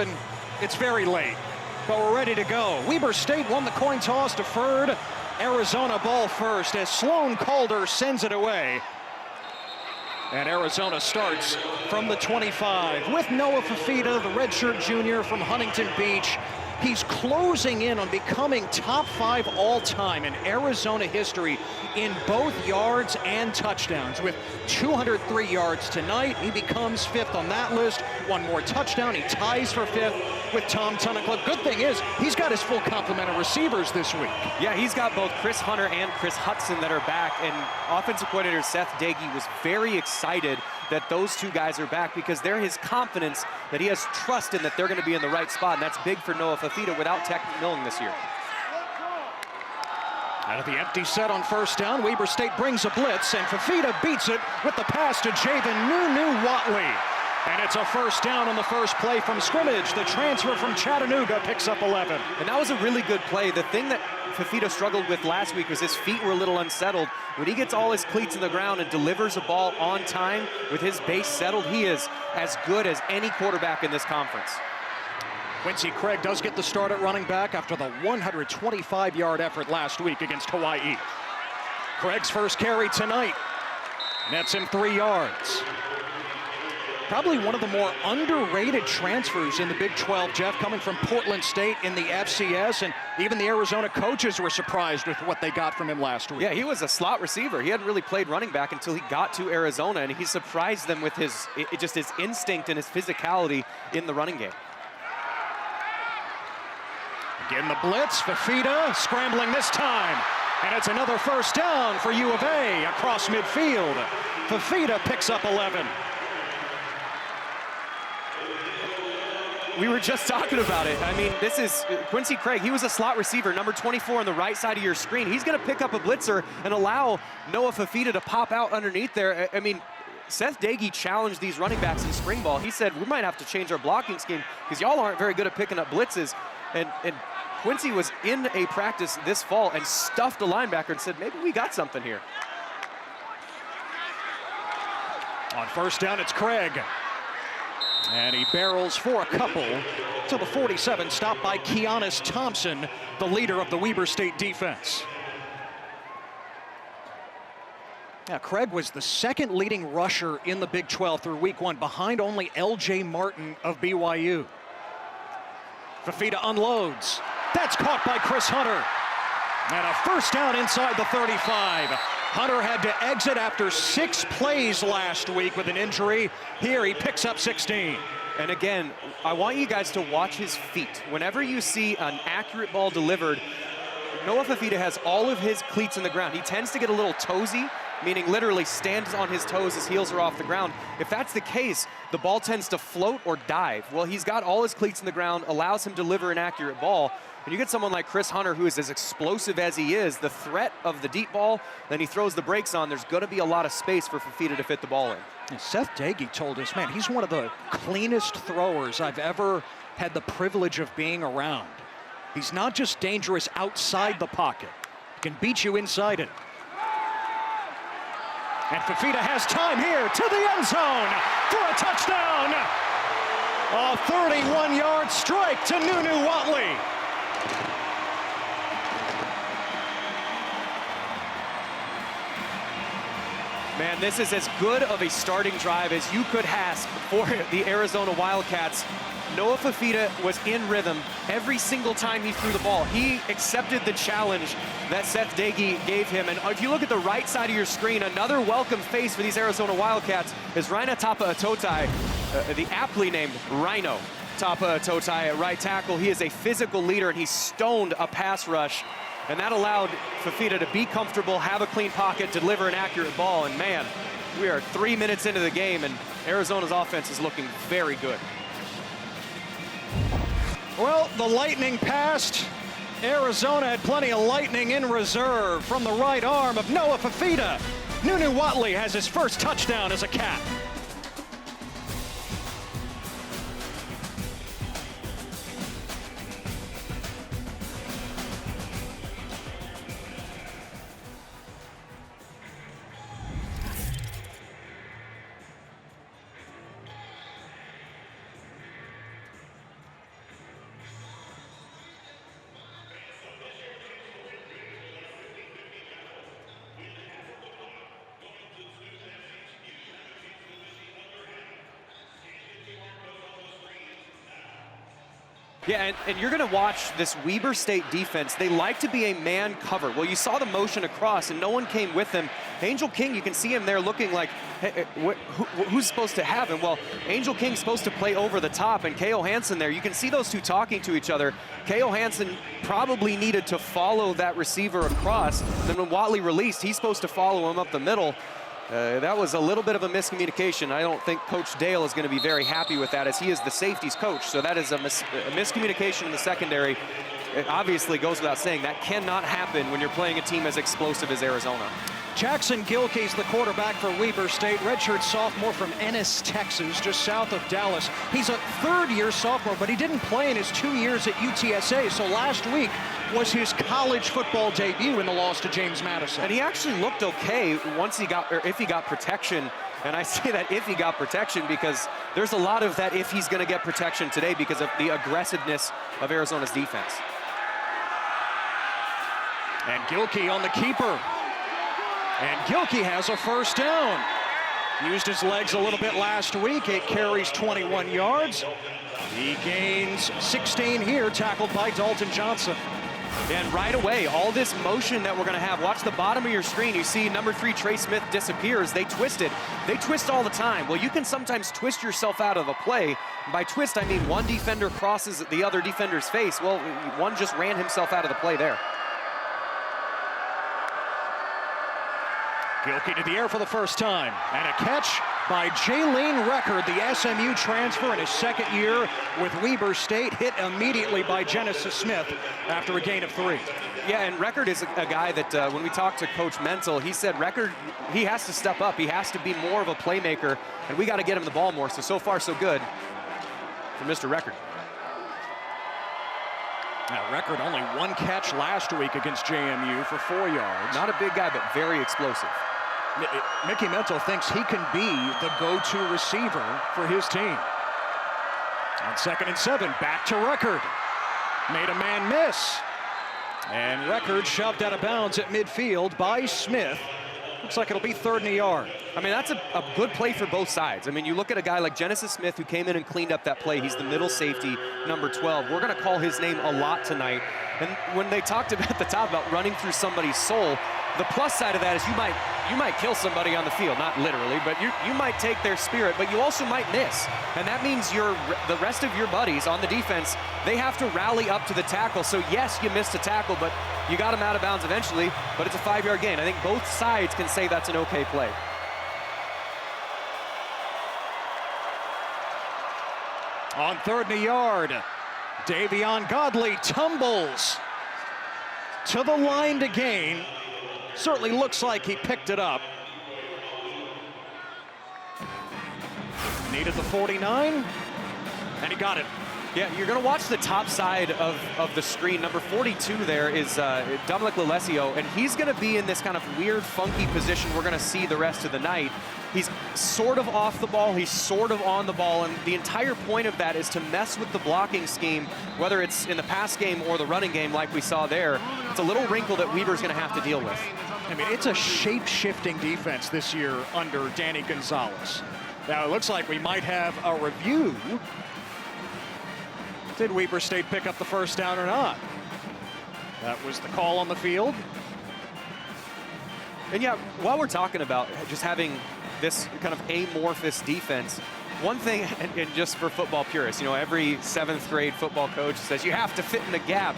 and it's very late, but we're ready to go. Weber State won the coin toss, deferred. Arizona ball first as Sloan Calder sends it away. And Arizona starts from the 25 with Noah Fifita, the redshirt junior from Huntington Beach. He's closing in on becoming top 5 all-time in Arizona history in both yards and touchdowns. With 203 yards tonight, he becomes 5th on that list. One more touchdown, he ties for 5th with Tom Tunnicliffe. Good thing is, he's got his full complement of receivers this week. Yeah, he's got both Chris Hunter and Chris Hudson that are back, and offensive coordinator Seth Dagey was very excited that those two guys are back because they're his confidence that he has trust in that they're going to be in the right spot, and that's big for Noah Fifita without Tech Milling this year. Out of the empty set on first down, Weber State brings a blitz, and Fifita beats it with the pass to Javen Nunu Watley. And it's a first down on the first play from scrimmage. The transfer from Chattanooga picks up 11. And that was a really good play. The thing that Fifita struggled with last week was his feet were a little unsettled. When he gets all his cleats in the ground and delivers a ball on time with his base settled, he is as good as any quarterback in this conference. Quincy Craig does get the start at running back after the 125-yard effort last week against Hawaii. Craig's first carry tonight nets him 3 yards. Probably one of the more underrated transfers in the Big 12, Jeff, coming from Portland State in the FCS, and even the Arizona coaches were surprised with what they got from him last week. Yeah, he was a slot receiver. He hadn't really played running back until he got to Arizona, and he surprised them with his instinct and his physicality in the running game. Again, the blitz, Fifita scrambling this time, and it's another first down for U of A across midfield. Fifita picks up 11. We were just talking about it. I mean, this is Quincy Craig. He was a slot receiver, number 24 on the right side of your screen. He's going to pick up a blitzer and allow Noah Fifita to pop out underneath there. I mean, Seth Dagey challenged these running backs in spring ball. He said, we might have to change our blocking scheme because y'all aren't very good at picking up blitzes. And Quincy was in a practice this fall and stuffed a linebacker and said, maybe we got something here. On first down, it's Craig. And he barrels for a couple to the 47, stopped by Keanis Thompson, the leader of the Weber State defense. Now, Craig was the second leading rusher in the Big 12 through week 1, behind only L.J. Martin of BYU. Fifita unloads. That's caught by Chris Hunter. And a first down inside the 35. Hunter had to exit after 6 plays last week with an injury. Here he picks up 16. And again, I want you guys to watch his feet. Whenever you see an accurate ball delivered, Noah Fifita has all of his cleats in the ground. He tends to get a little toesy, meaning literally stands on his toes, his heels are off the ground. If that's the case, the ball tends to float or dive. Well, he's got all his cleats in the ground, allows him to deliver an accurate ball. And you get someone like Chris Hunter, who is as explosive as he is, the threat of the deep ball, then he throws the brakes on, there's gonna be a lot of space for Fifita to fit the ball in. And Seth Dagey told us, man, he's one of the cleanest throwers I've ever had the privilege of being around. He's not just dangerous outside the pocket, he can beat you inside it. And Fifita has time here to the end zone for a touchdown. A 31-yard strike to Nunu Watley. Man, this is as good of a starting drive as you could ask for the Arizona Wildcats. Noah Fifita was in rhythm every single time he threw the ball. He accepted the challenge that Seth Dagey gave him. And if you look at the right side of your screen, another welcome face for these Arizona Wildcats is Raina Tapa-Atotai, the aptly named Rhino Tapa-Atotai at right tackle. He is a physical leader, and he stoned a pass rush. And that allowed Fifita to be comfortable, have a clean pocket, deliver an accurate ball. And man, we are 3 minutes into the game, and Arizona's offense is looking very good. Well, the lightning passed. Arizona had plenty of lightning in reserve from the right arm of Noah Fifita. Nunu Watley has his first touchdown as a Cat. Yeah, and you're going to watch this Weber State defense. They like to be a man cover. Well, you saw the motion across, and no one came with him. Angel King, you can see him there looking like, hey, who's supposed to have him? Well, Angel King's supposed to play over the top, and K.O. Hansen there. You can see those two talking to each other. K.O. Hansen probably needed to follow that receiver across. Then when Watley released, he's supposed to follow him up the middle. That was a little bit of a miscommunication. I don't think Coach Dale is going to be very happy with that, as he is the safeties coach. So that is a miscommunication in the secondary. It obviously goes without saying that cannot happen when you're playing a team as explosive as Arizona. Jackson Gilkey's the quarterback for Weber State, redshirt sophomore from Ennis, Texas, just south of Dallas. He's a third-year sophomore, but he didn't play in his 2 years at UTSA, so last week was his college football debut in the loss to James Madison. And he actually looked okay once he got, or if he got protection. And I say that if he got protection because there's a lot of that if he's going to get protection today because of the aggressiveness of Arizona's defense. And Gilkey on the keeper. And Gilkey has a first down. Used his legs a little bit last week. 8 carries, 21 yards. He gains 16 here, tackled by Dalton Johnson. And right away, all this motion that we're going to have, watch the bottom of your screen. You see number 3, Trey Smith, disappears. They twisted. They twist all the time. Well, you can sometimes twist yourself out of a play. By twist, I mean one defender crosses the other defender's face. Well, one just ran himself out of the play there. Gilkey to the air for the first time. And a catch by Jalen Record, the SMU transfer in his second year with Weber State, hit immediately by Genesis Smith after a gain of 3. Yeah, and Record is a guy that when we talked to Coach Mental, he said Record, he has to step up. He has to be more of a playmaker, and we got to get him the ball more. So far, so good for Mr. Record. Now, Record only 1 catch last week against JMU for 4 yards. Not a big guy, but very explosive. Mickey Mental thinks he can be the go-to receiver for his team. On 2nd and 7, back to Record. Made a man miss. And Record shoved out of bounds at midfield by Smith. Looks like it'll be 3rd and a yard. I mean, that's a good play for both sides. I mean, you look at a guy like Genesis Smith who came in and cleaned up that play. He's the middle safety, number 12. We're going to call his name a lot tonight. And when they talked about at the top about running through somebody's soul, the plus side of that is you might kill somebody on the field, not literally, but you might take their spirit, but you also might miss. And that means the rest of your buddies on the defense, they have to rally up to the tackle. So yes, you missed a tackle, but you got him out of bounds eventually, but it's a 5-yard gain. I think both sides can say that's an okay play. On 3rd and a yard, Davion Godley tumbles to the line to gain. Certainly looks like he picked it up. Needed the 49, and he got it. Yeah, you're going to watch the top side of the screen. Number 42 there is Dominic Lalesio, and he's going to be in this kind of weird, funky position we're going to see the rest of the night. He's sort of off the ball, he's sort of on the ball, and the entire point of that is to mess with the blocking scheme, whether it's in the pass game or the running game like we saw there. It's a little wrinkle that Weber's going to have to deal with. I mean, it's a shape-shifting defense this year under Danny Gonzalez. Now, it looks like we might have a review. Did Weber State pick up the first down or not? That was the call on the field. And yeah, while we're talking about just having this kind of amorphous defense, one thing, and just for football purists, you know, every 7th grade football coach says you have to fit in the gap.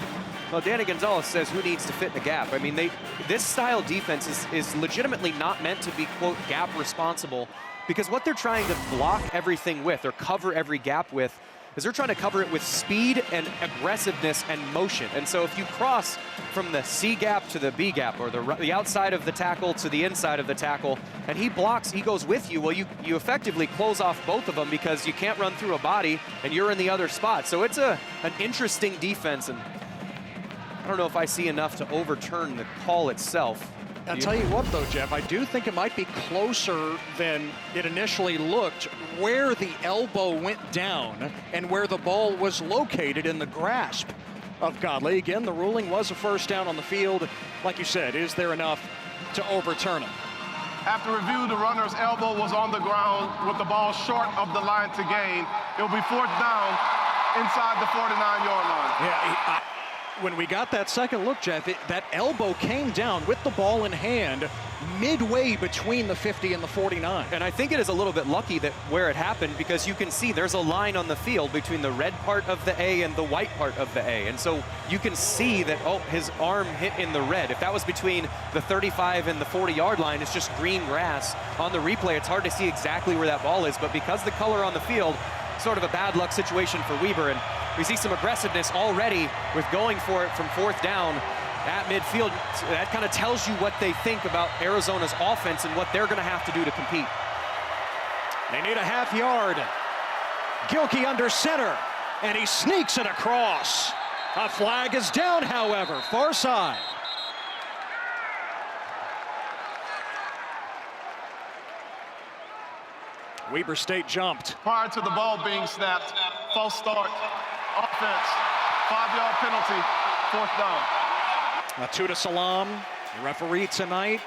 Well, Danny Gonzalez says who needs to fit in the gap? I mean, this style defense is legitimately not meant to be, quote, gap responsible, because what they're trying to block everything with or cover every gap with is they're trying to cover it with speed and aggressiveness and motion. And so if you cross from the C gap to the B gap, or the outside of the tackle to the inside of the tackle, and he blocks, he goes with you, well, you effectively close off both of them because you can't run through a body and you're in the other spot. So it's an interesting defense, and I don't know if I see enough to overturn the call itself. I'll tell you what, though, Jeff, I do think it might be closer than it initially looked where the elbow went down and where the ball was located in the grasp of Godley. Again, the ruling was a first down on the field. Like you said, is there enough to overturn it? After review, the runner's elbow was on the ground with the ball short of the line to gain. It will be 4th down inside the 49-yard line. Yeah, when we got that second look, Jeff, that elbow came down with the ball in hand midway between the 50 and the 49. And I think it is a little bit lucky that where it happened, because you can see there's a line on the field between the red part of the A and the white part of the A. And so you can see that, oh, his arm hit in the red. If that was between the 35 and the 40-yard line, it's just green grass. On the replay, it's hard to see exactly where that ball is, but because the color on the field, sort of a bad luck situation for Weber. And we see some aggressiveness already with going for it from fourth down at midfield. That kind of tells you what they think about Arizona's offense and what they're going to have to do to compete. They need a half yard. Gilkey under center, and he sneaks it across. A flag is down, however, far side. Weber State jumped. Prior to the ball being snapped, false start, offense, 5-yard penalty, fourth down. Matuda Salam, the referee tonight.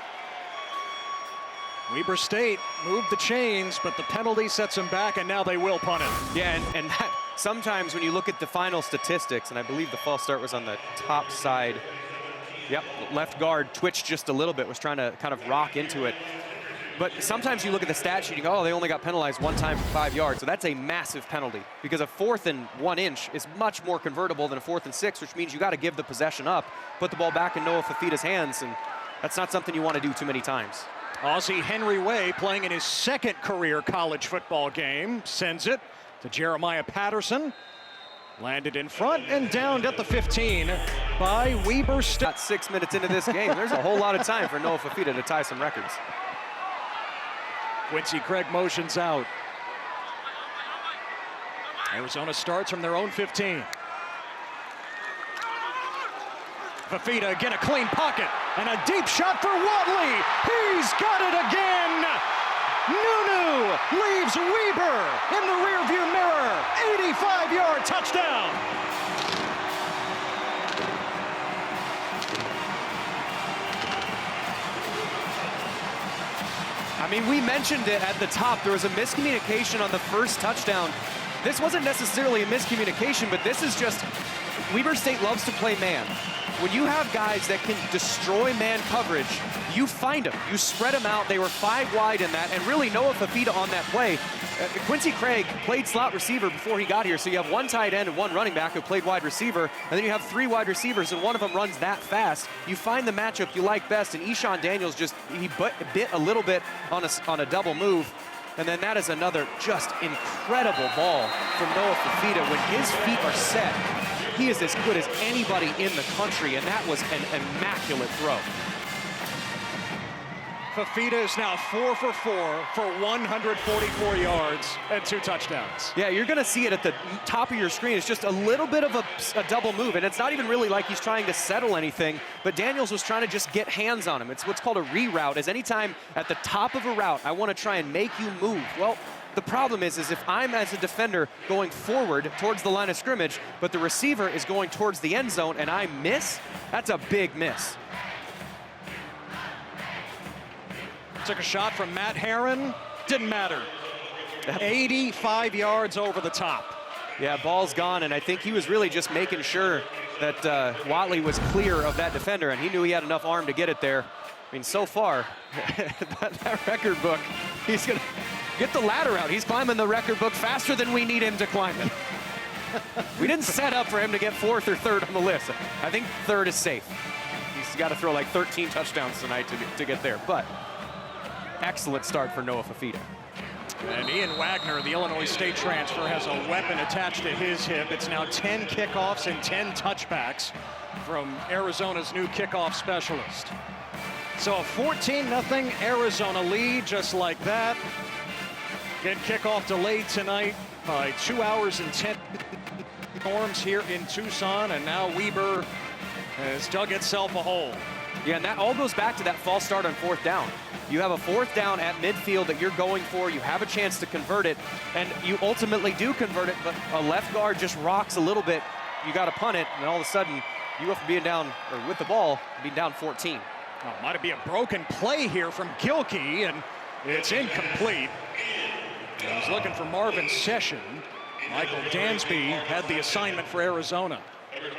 Weber State moved the chains, but the penalty sets them back, and now they will punt it. Yeah, and that, sometimes when you look at the final statistics, and I believe the false start was on the top side. Yep, left guard twitched just a little bit, was trying to kind of rock into it. But sometimes you look at the stat sheet and you go, oh, they only got penalized one time for 5 yards. So that's a massive penalty, because a 4th and 1 inch is much more convertible than a 4th and 6, which means you got to give the possession up, put the ball back in Noah Fafita's hands, and that's not something you want to do too many times. Aussie Henry Way, playing in his second career college football game, sends it to Jeremiah Patterson. Landed in front and downed at the 15 by Weber State. About 6 minutes into this game, there's a whole lot of time for Noah Fafita to tie some records. Quincy Craig motions out. Arizona starts from their own 15. Fafita again, a clean pocket, and a deep shot for Watley. He's got it again. Nunu leaves Weber in the rearview mirror. 85-yard touchdown. I mean, we mentioned it at the top. There was a miscommunication on the first touchdown. This wasn't necessarily a miscommunication, but this is just, Weber State loves to play man. When you have guys that can destroy man coverage, you find them. You spread them out. They were 5 wide in that, and really Noah Fafita on that play. Quincy Craig played slot receiver before he got here, so you have 1 tight end and 1 running back who played wide receiver, and then you have 3 wide receivers, and one of them runs that fast. You find the matchup you like best, and Eshawn Daniels just, he bit a little bit on a double move, and then that is another just incredible ball from Noah Fafita. When his feet are set, he is as good as anybody in the country, and that was an immaculate throw. Fafita is now 4 for 4 for 144 yards and 2 touchdowns. Yeah, you're going to see it at the top of your screen. It's just a little bit of a double move, and it's not even really like he's trying to settle anything, but Daniels was trying to just get hands on him. It's what's called a reroute, is anytime at the top of a route, I want to try and make you move. Well, the problem is if I'm, as a defender, going forward towards the line of scrimmage, but the receiver is going towards the end zone and I miss, that's a big miss. Took a shot from Matt Herron, didn't matter. 85 yards over the top. Yeah, ball's gone, and I think he was really just making sure that Watley was clear of that defender, and he knew he had enough arm to get it there. I mean, so far, that record book, he's gonna get the ladder out. He's climbing the record book faster than we need him to climb it. We didn't set up for him to get 4th or 3rd on the list. I think 3rd is safe. He's got to throw like 13 touchdowns tonight to get there, but excellent start for Noah Fafita. And Ian Wagner, the Illinois State transfer, has a weapon attached to his hip. It's now 10 kickoffs and 10 touchbacks from Arizona's new kickoff specialist. So a 14-0 Arizona lead, just like that. Again, kickoff delayed tonight by 2 hours and 10 storms here in Tucson, and now Weber has dug itself a hole. Yeah, and that all goes back to that false start on 4th down. You have a 4th down at midfield that you're going for. You have a chance to convert it, and you ultimately do convert it, but a left guard just rocks a little bit. You got to punt it, and all of a sudden, you go from being down, or with the ball, being down 14. Oh, might be a broken play here from Gilkey, and it's incomplete. He was looking for Marvin Session. Michael Dansby had the assignment for Arizona.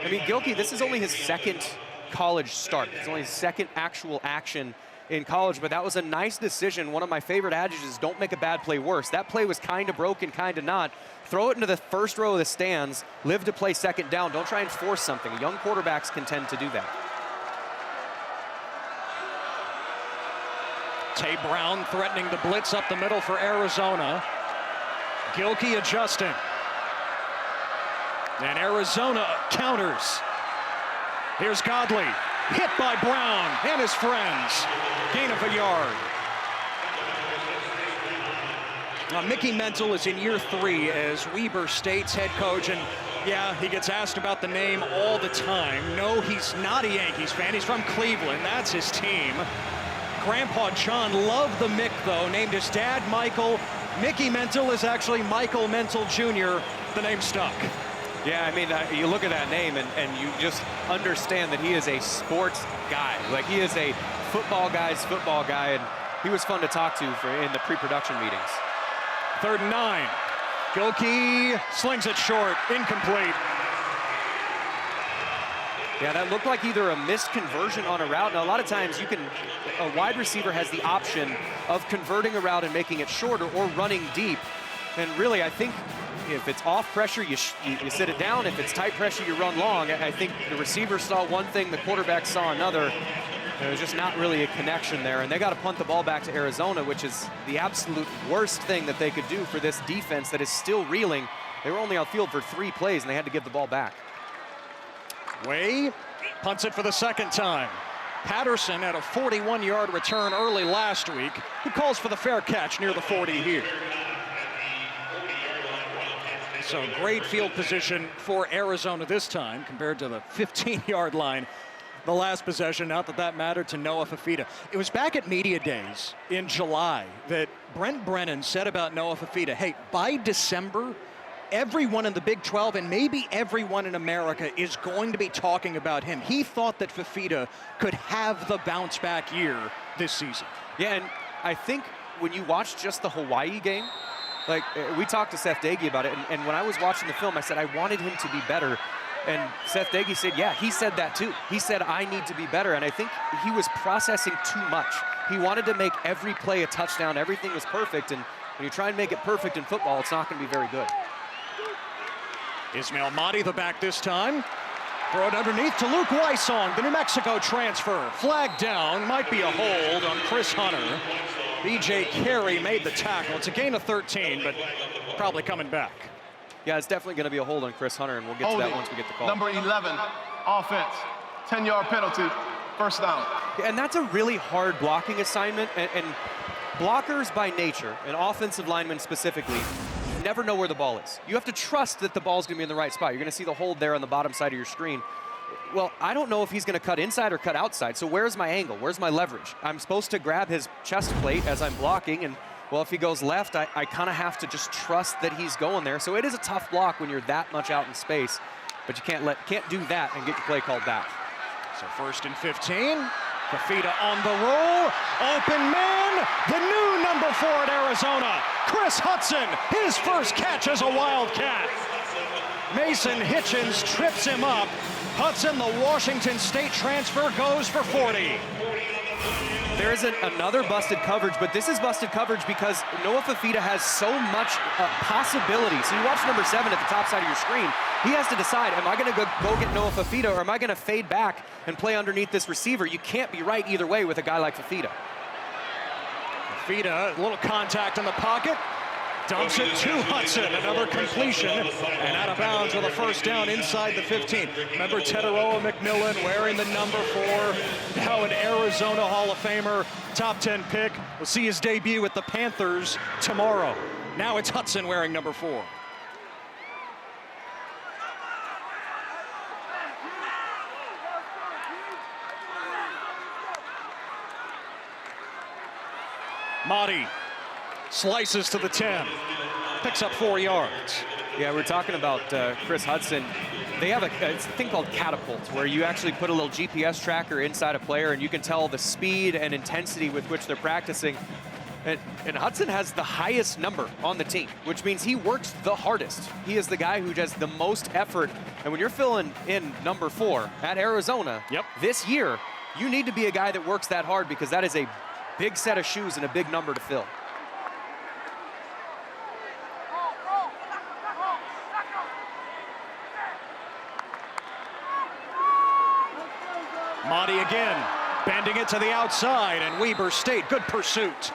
I mean, Gilkey, this is only his second college start. It's only his second actual action in college, but that was a nice decision. One of my favorite adages is don't make a bad play worse. That play was kind of broken, kind of not. Throw it into the first row of the stands, live to play second down. Don't try and force something. Young quarterbacks can tend to do that. Tay Brown threatening the blitz up the middle for Arizona. Gilkey adjusting. And Arizona counters. Here's Godley, hit by Brown and his friends. Gain of a yard. Mickey Mental is in year 3 as Weber State's head coach, and yeah, he gets asked about the name all the time. No, he's not a Yankees fan. He's from Cleveland. That's his team. Grandpa John loved the Mick, though, named his dad Michael. Mickey Mental is actually Michael Mental Jr. The name stuck. Yeah, I mean, you look at that name and you just understand that he is a sports guy. Like, he is a football guy's football guy, and he was fun to talk to in the pre-production meetings. 3rd and 9. Gilkey slings it short, incomplete. Yeah, that looked like either a missed conversion on a route. Now, a lot of times a wide receiver has the option of converting a route and making it shorter or running deep. And really, I think if it's off pressure, you sit it down. If it's tight pressure, you run long. I think the receiver saw one thing, the quarterback saw another. There was just not really a connection there. And they got to punt the ball back to Arizona, which is the absolute worst thing that they could do for this defense that is still reeling. They were only outfield for 3 plays, and they had to give the ball back. Way punts it for the second time. Patterson had a 41-yard return early last week. He calls for the fair catch near the 40 here. So great field position for Arizona this time compared to the 15-yard line the last possession. Not that that mattered to Noah Fifita. It was back at Media Days in July that Brent Brennan said about Noah Fifita, hey, by December, everyone in the Big 12 and maybe everyone in America is going to be talking about him. He thought that Fifita could have the bounce back year this season. Yeah, and I think when you watch just the Hawaii game, like we talked to Seth Dagey about it, and when I was watching the film, I said I wanted him to be better. And Seth Dagey said, yeah, he said that too. He said, I need to be better. And I think he was processing too much. He wanted to make every play a touchdown. Everything was perfect. And when you try and make it perfect in football, it's not going to be very good. Ismail Mahdi, the back this time. Throw it underneath to Luke Wysong, the New Mexico transfer. Flag down, might be a hold on Chris Hunter. B.J. Carey made the tackle. It's a gain of 13, but probably coming back. Yeah, it's definitely going to be a hold on Chris Hunter, and we'll get to that once we get the call. Number 11, offense, 10-yard penalty, first down. And that's a really hard blocking assignment, and blockers by nature, and offensive linemen specifically, never know where the ball is. You have to trust that the ball's going to be in the right spot. You're going to see the hold there on the bottom side of your screen. Well, I don't know if he's going to cut inside or cut outside, so where's my angle? Where's my leverage? I'm supposed to grab his chest plate as I'm blocking, and well, if he goes left, I kind of have to just trust that he's going there. So it is a tough block when you're that much out in space, but you can't do that and get your play called back. So 1st and 15. Fifita on the roll. Open man. The new number 4 at Arizona, Chris Hudson. His first catch as a Wildcat. Mason Hitchens trips him up. Hudson, the Washington State transfer, goes for 40. There's another busted coverage, but this is busted coverage because Noah Fifita has so much possibility. So you watch number 7 at the top side of your screen. He has to decide, am I going to go get Noah Fifita, or am I going to fade back and play underneath this receiver? You can't be right either way with a guy like Fifita. Fifita, a little contact in the pocket. Dumps it to Hudson, another completion, and out of bounds with a first down inside the 15. Remember Teteroa McMillan wearing the number 4, now an Arizona Hall of Famer, top 10 pick. We'll see his debut with the Panthers tomorrow. Now it's Hudson wearing number 4. Mahdi slices to the 10, picks up 4 yards. Yeah, we're talking about Chris Hudson. They have a thing called catapult, where you actually put a little GPS tracker inside a player and you can tell the speed and intensity with which they're practicing. And Hudson has the highest number on the team, which means he works the hardest. He is the guy who does the most effort. And when you're filling in number 4 at Arizona this year, you need to be a guy that works that hard, because that is a big set of shoes and a big number to fill. Monty again, bending it to the outside, and Weber State, good pursuit.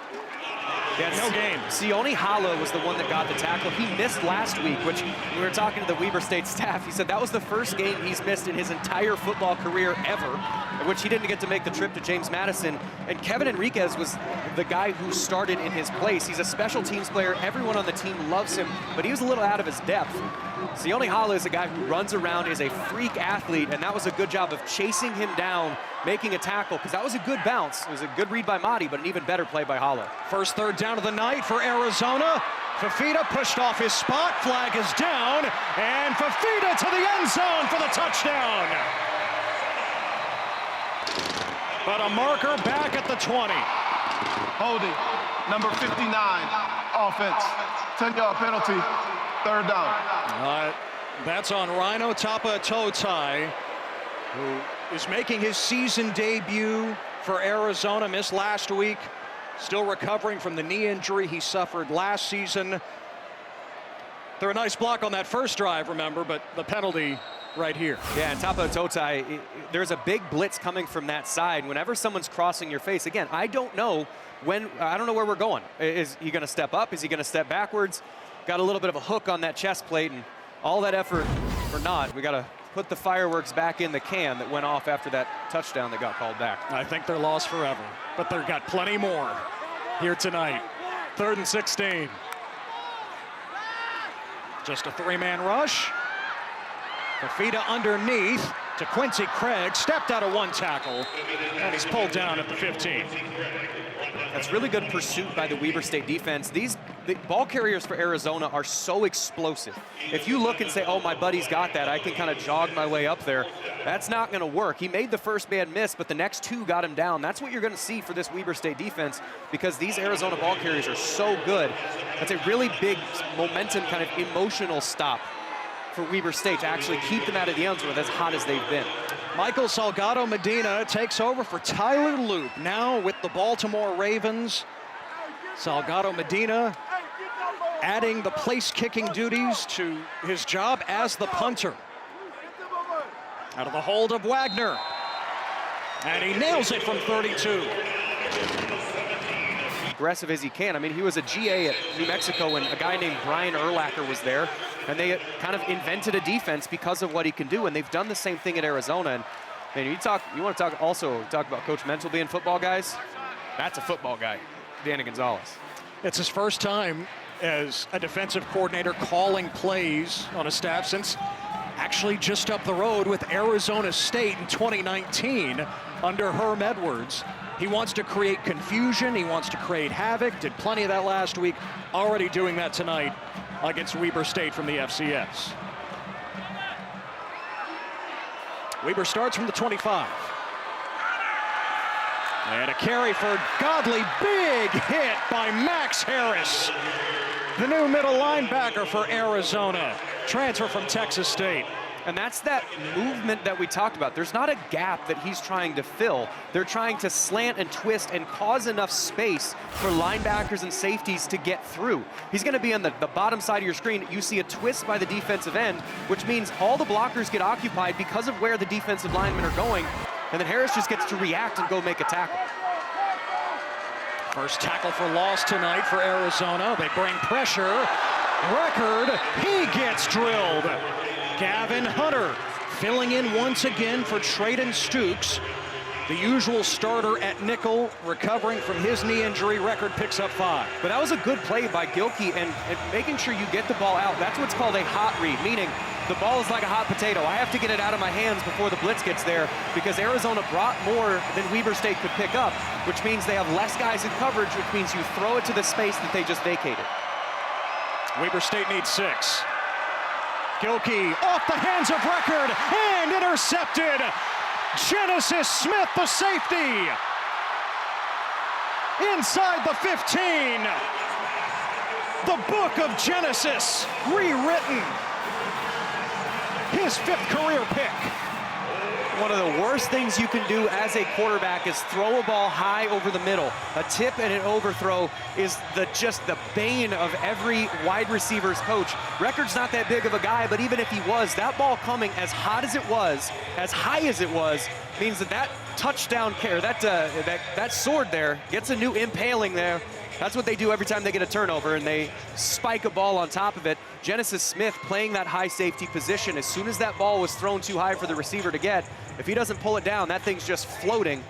Yeah, no game. Sione Hala was the one that got the tackle. He missed last week, which we were talking to the Weber State staff. He said that was the first game he's missed in his entire football career ever, in which he didn't get to make the trip to James Madison. And Kevin Enriquez was the guy who started in his place. He's a special teams player. Everyone on the team loves him, but he was a little out of his depth. Sione Hala is a guy who runs around, is a freak athlete, and that was a good job of chasing him down, making a tackle, because that was a good bounce. It was a good read by Mahdi, but an even better play by Hala. First third down of the night for Arizona. Fafita pushed off his spot, flag is down, and Fafita to the end zone for the touchdown. But a marker back at the 20. Holding, number 59, offense. 10-yard penalty, third down. That's on Rhino Tapatotai, who is making his season debut for Arizona. Missed last week, still recovering from the knee injury he suffered last season. They're a nice block on that first drive, remember, but the penalty right here. Yeah, and Tapatotai, there's a big blitz coming from that side. Whenever someone's crossing your face, again, I don't know where we're going. Is he gonna step up? Is he gonna step backwards? Got a little bit of a hook on that chest plate, and all that effort for naught. We gotta put the fireworks back in the can that went off after that touchdown that got called back. I think they're lost forever, but they've got plenty more here tonight. 3rd and 16. Just a 3-man rush. Fafita underneath to Quincy Craig, stepped out of one tackle, and he's pulled down at the 15. That's really good pursuit by the Weber State defense. The ball carriers for Arizona are so explosive. If you look and say, oh, my buddy's got that, I can kind of jog my way up there, that's not going to work. He made the first man miss, but the next 2 got him down. That's what you're going to see for this Weber State defense, because these Arizona ball carriers are so good. That's a really big momentum, kind of emotional stop for Weber State to actually keep them out of the end zone as hot as they've been. Michael Salgado Medina takes over for Tyler Loop, now with the Baltimore Ravens. Salgado Medina adding the place-kicking duties to his job as the punter. Out of the hold of Wagner. And he nails it from 32. Aggressive as he can. I mean, he was a GA at New Mexico when a guy named Brian Urlacher was there, and they kind of invented a defense because of what he can do, and they've done the same thing at Arizona. And man, you want to talk about Coach Mental being football guys? That's a football guy, Danny Gonzalez. It's his first time as a defensive coordinator calling plays on a staff since actually just up the road with Arizona State in 2019 under Herm Edwards. He wants to create confusion, he wants to create havoc, did plenty of that last week, already doing that tonight against Weber State from the FCS. Weber starts from the 25. And a carry for Godley, big hit by Max Harris, the new middle linebacker for Arizona, transfer from Texas State. And that's that movement that we talked about. There's not a gap that he's trying to fill. They're trying to slant and twist and cause enough space for linebackers and safeties to get through. He's going to be on the bottom side of your screen. You see a twist by the defensive end, which means all the blockers get occupied because of where the defensive linemen are going. And then Harris just gets to react and go make a tackle. First tackle for loss tonight for Arizona. They bring pressure. Record, he gets drilled. Gavin Hunter filling in once again for Traden Stukes. The usual starter at nickel, recovering from his knee injury. Record picks up 5. But that was a good play by Gilkey and making sure you get the ball out. That's what's called a hot read, meaning the ball is like a hot potato. I have to get it out of my hands before the blitz gets there, because Arizona brought more than Weber State could pick up, which means they have less guys in coverage, which means you throw it to the space that they just vacated. Weber State needs 6. Gilkey off the hands of Record and intercepted. Genesis Smith, the safety. inside the 15. The book of Genesis rewritten. His 5th career pick. One of the worst things you can do as a quarterback is throw a ball high over the middle. A tip and an overthrow is just the bane of every wide receiver's coach. Record's not that big of a guy, but even if he was, that ball coming as hot as it was, as high as it was, means that touchdown care, that sword there gets a new impaling there. That's what they do every time they get a turnover, and they spike a ball on top of it. Genesis Smith playing that high safety position. As soon as that ball was thrown too high for the receiver to get, if he doesn't pull it down, that thing's just floating.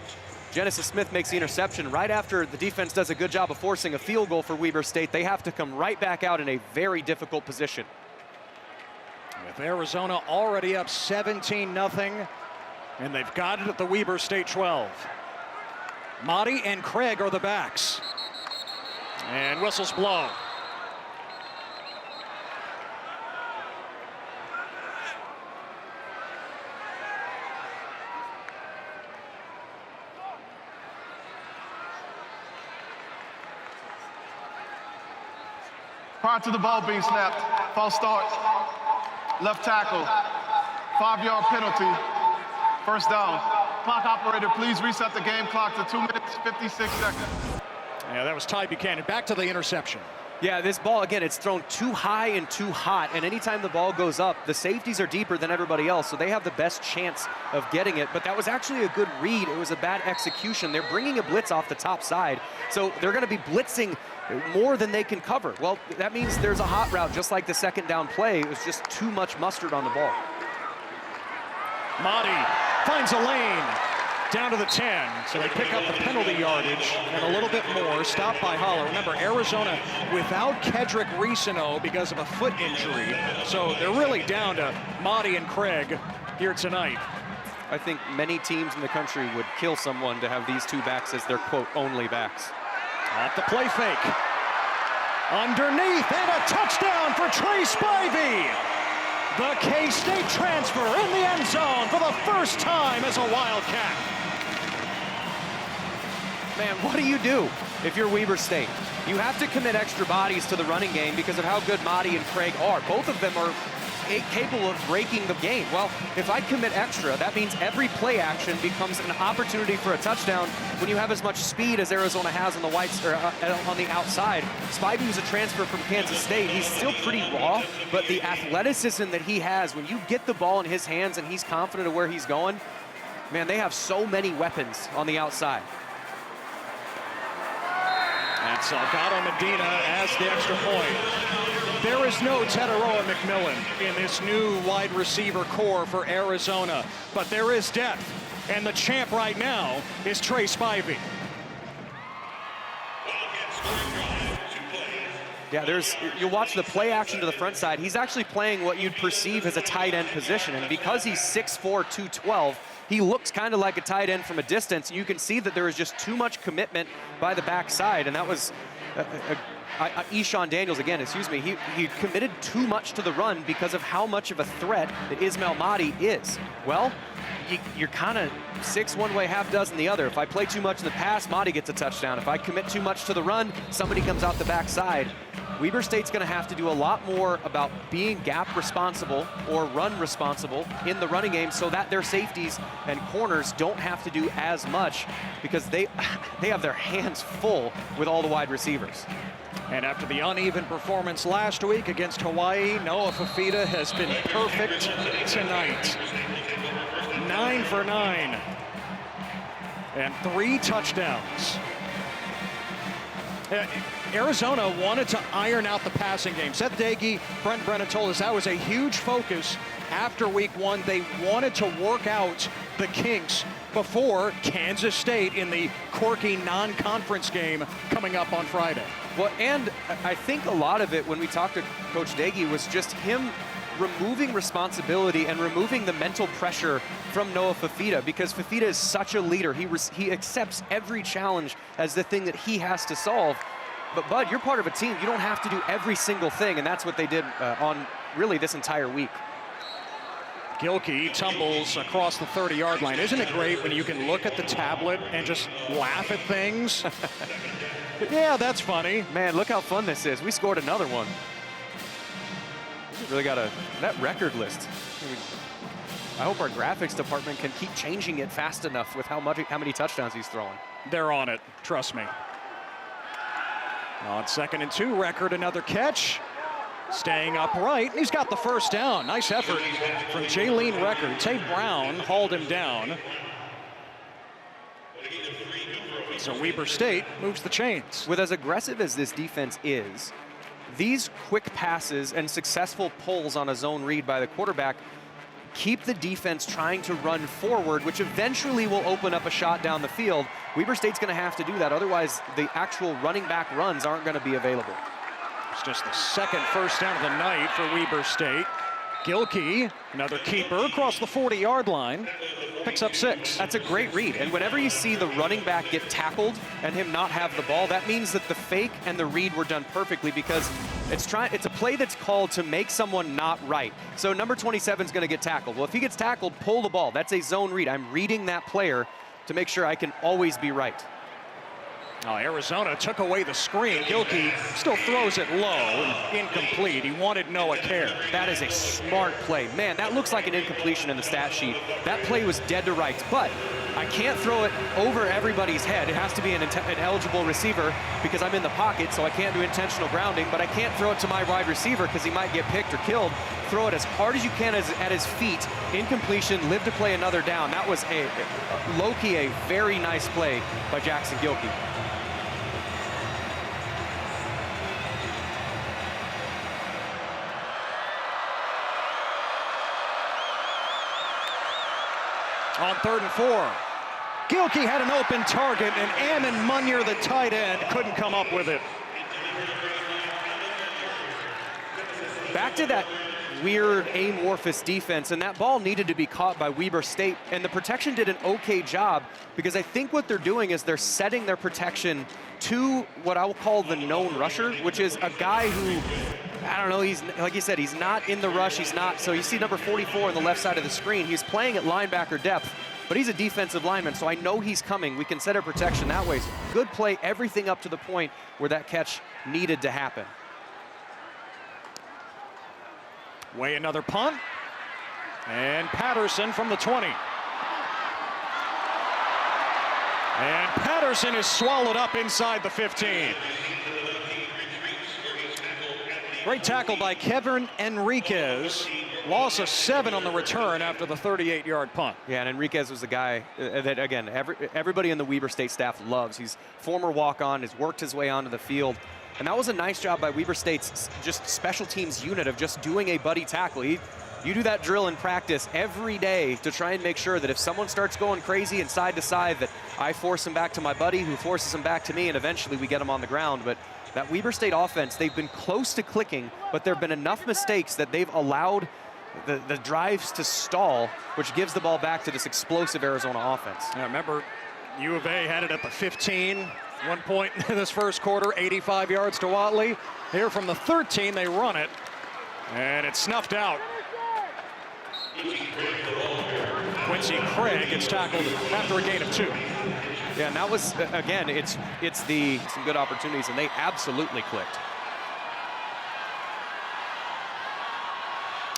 Genesis Smith makes the interception right after the defense does a good job of forcing a field goal for Weber State. They have to come right back out in a very difficult position. With Arizona already up 17-0, and they've got it at the Weber State 12. Motti and Craig are the backs. And whistles blow. Prior to the ball being snapped, false start, left tackle, 5-yard penalty, first down. Clock operator, please reset the game clock to 2 minutes, 56 seconds. Yeah, that was Ty Buchanan. Back to the interception. Yeah, this ball, again, it's thrown too high and too hot, and anytime the ball goes up, the safeties are deeper than everybody else, so they have the best chance of getting it. But that was actually a good read. It was a bad execution. They're bringing a blitz off the top side, so they're going to be blitzing more than they can cover. Well, that means there's a hot route, just like the second down play. It was just too much mustard on the ball. Motti finds a lane down to the 10, so they pick up the penalty yardage and a little bit more. Stopped by Holler. Remember, Arizona without Kedrick Reesino because of a foot injury, so they're really down to Motti and Craig here tonight. I think many teams in the country would kill someone to have these two backs as their, quote, only backs. At the play fake. Underneath, and a touchdown for Trey Spivey. The K-State transfer in the end zone for the first time as a Wildcat. Man, what do you do if you're Weber State? You have to commit extra bodies to the running game because of how good Motti and Craig are. Both of them are capable of breaking the game. Well, if I commit extra, that means every play action becomes an opportunity for a touchdown when you have as much speed as Arizona has on the on the outside. Spivey was a transfer from Kansas State. He's still pretty raw, but the athleticism that he has, when you get the ball in his hands and he's confident of where he's going, man, they have so many weapons on the outside. And Salgado Medina as the extra point. There is no Tetaroa McMillan in this new wide receiver core for Arizona, but there is depth, and the champ right now is Trey Spivey. Yeah, you'll watch the play action to the front side. He's actually playing what you'd perceive as a tight end position, and because he's 6'4", 212, he looks kind of like a tight end from a distance. You can see that there is just too much commitment by the backside, and that was Eshawn Daniels, again, excuse me, he committed too much to the run because of how much of a threat that Ismail Motti is. Well, you're kind of six one way, half dozen the other. If I play too much in the pass, Motti gets a touchdown. If I commit too much to the run, somebody comes out the backside. Weber State's going to have to do a lot more about being gap responsible or run responsible in the running game so that their safeties and corners don't have to do as much because they have their hands full with all the wide receivers. And after the uneven performance last week against Hawaii, Noah Fafita has been perfect tonight. 9 for 9 and 3 touchdowns. Arizona wanted to iron out the passing game. Seth Dagey, Brent Brennan told us that was a huge focus after week 1. They wanted to work out the kinks before Kansas State in the quirky non-conference game coming up on Friday. Well, and I think a lot of it when we talked to Coach Dagey was just him removing responsibility and removing the mental pressure from Noah Fafita, because Fafita is such a leader. He accepts every challenge as the thing that he has to solve. But Bud, you're part of a team. You don't have to do every single thing, and that's what they did on really this entire week. Gilkey tumbles across the 30-yard line. Isn't it great when you can look at the tablet and just laugh at things? Yeah, that's funny. Man, look how fun this is. We scored another one. We really got that record list. I hope our graphics department can keep changing it fast enough with how many touchdowns he's throwing. They're on it, trust me. On 2nd and 2, Record another catch. Staying upright, he's got the first down. Nice effort from Jaleen Record. Tate Brown hauled him down. So Weber State moves the chains. With as aggressive as this defense is, these quick passes and successful pulls on a zone read by the quarterback keep the defense trying to run forward, which eventually will open up a shot down the field. Weber State's going to have to do that, otherwise the actual running back runs aren't going to be available. It's just the 2nd first down of the night for Weber State. Gilkey, another keeper, across the 40-yard line, picks up 6. That's a great read, and whenever you see the running back get tackled and him not have the ball, that means that the fake and the read were done perfectly, because it's a play that's called to make someone not right. So number 27 is going to get tackled. Well, if he gets tackled, pull the ball. That's a zone read. I'm reading that player to make sure I can always be right. Oh, Arizona took away the screen. Gilkey still throws it low and incomplete. He wanted Noah Care. That is a smart play. Man, that looks like an incompletion in the stat sheet. That play was dead to rights, but I can't throw it over everybody's head. It has to be an eligible receiver because I'm in the pocket, so I can't do intentional grounding, but I can't throw it to my wide receiver because he might get picked or killed. Throw it as hard as you can at his feet. Incompletion, live to play another down. That was low-key a very nice play by Jackson Gilkey. On 3rd and 4, Gilkey had an open target, and Ammon Munier, the tight end, couldn't come up with it. Back to that weird amorphous defense, and that ball needed to be caught by Weber State, and the protection did an okay job, because I think what they're doing is they're setting their protection to what I will call the known rusher, which is a guy who, I don't know, he's, like you said, he's not in the rush, he's not, so you see number 44 on the left side of the screen, he's playing at linebacker depth, but he's a defensive lineman, so I know he's coming. We can set our protection that way. So good play, everything up to the point where that catch needed to happen. Way another punt, and Patterson from the 20. And Patterson is swallowed up inside the 15. Great tackle by Kevin Enriquez. Loss of 7 on the return after the 38-yard punt. Yeah, and Enriquez was the guy that, again, everybody in the Weber State staff loves. He's former walk-on, has worked his way onto the field. And that was a nice job by Weber State's just special teams unit of just doing a buddy tackle. You do that drill in practice every day to try and make sure that if someone starts going crazy and side to side, that I force him back to my buddy who forces him back to me, and eventually we get him on the ground. But that Weber State offense, they've been close to clicking, but there have been enough mistakes that they've allowed the drives to stall, which gives the ball back to this explosive Arizona offense. Yeah, remember, U of A had it at the 15. One point in this first quarter, 85 yards to Watley. Here from the 13, they run it, and it's snuffed out. Quincy Craig gets tackled after a gain of 2. Yeah, and that was, again, it's some good opportunities, and they absolutely clicked.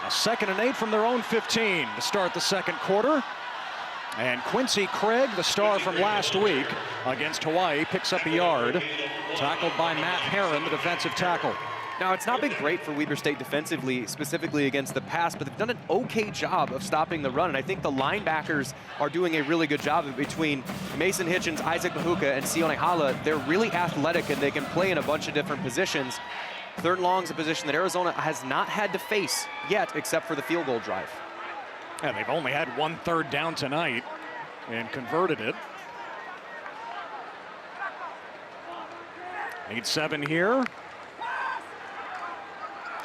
A 2nd and 8 from their own 15 to start the second quarter. And Quincy Craig, the star from last week against Hawaii, picks up a yard. Tackled by Matt Herron, the defensive tackle. Now, it's not been great for Weber State defensively, specifically against the pass, but they've done an okay job of stopping the run. And I think the linebackers are doing a really good job between Mason Hitchens, Isaac Mahuka, and Sione Hala. They're really athletic, and they can play in a bunch of different positions. 3rd and long is a position that Arizona has not had to face yet, except for the field goal drive. Yeah, they've only had 1 third down tonight and converted it. Need 7 here.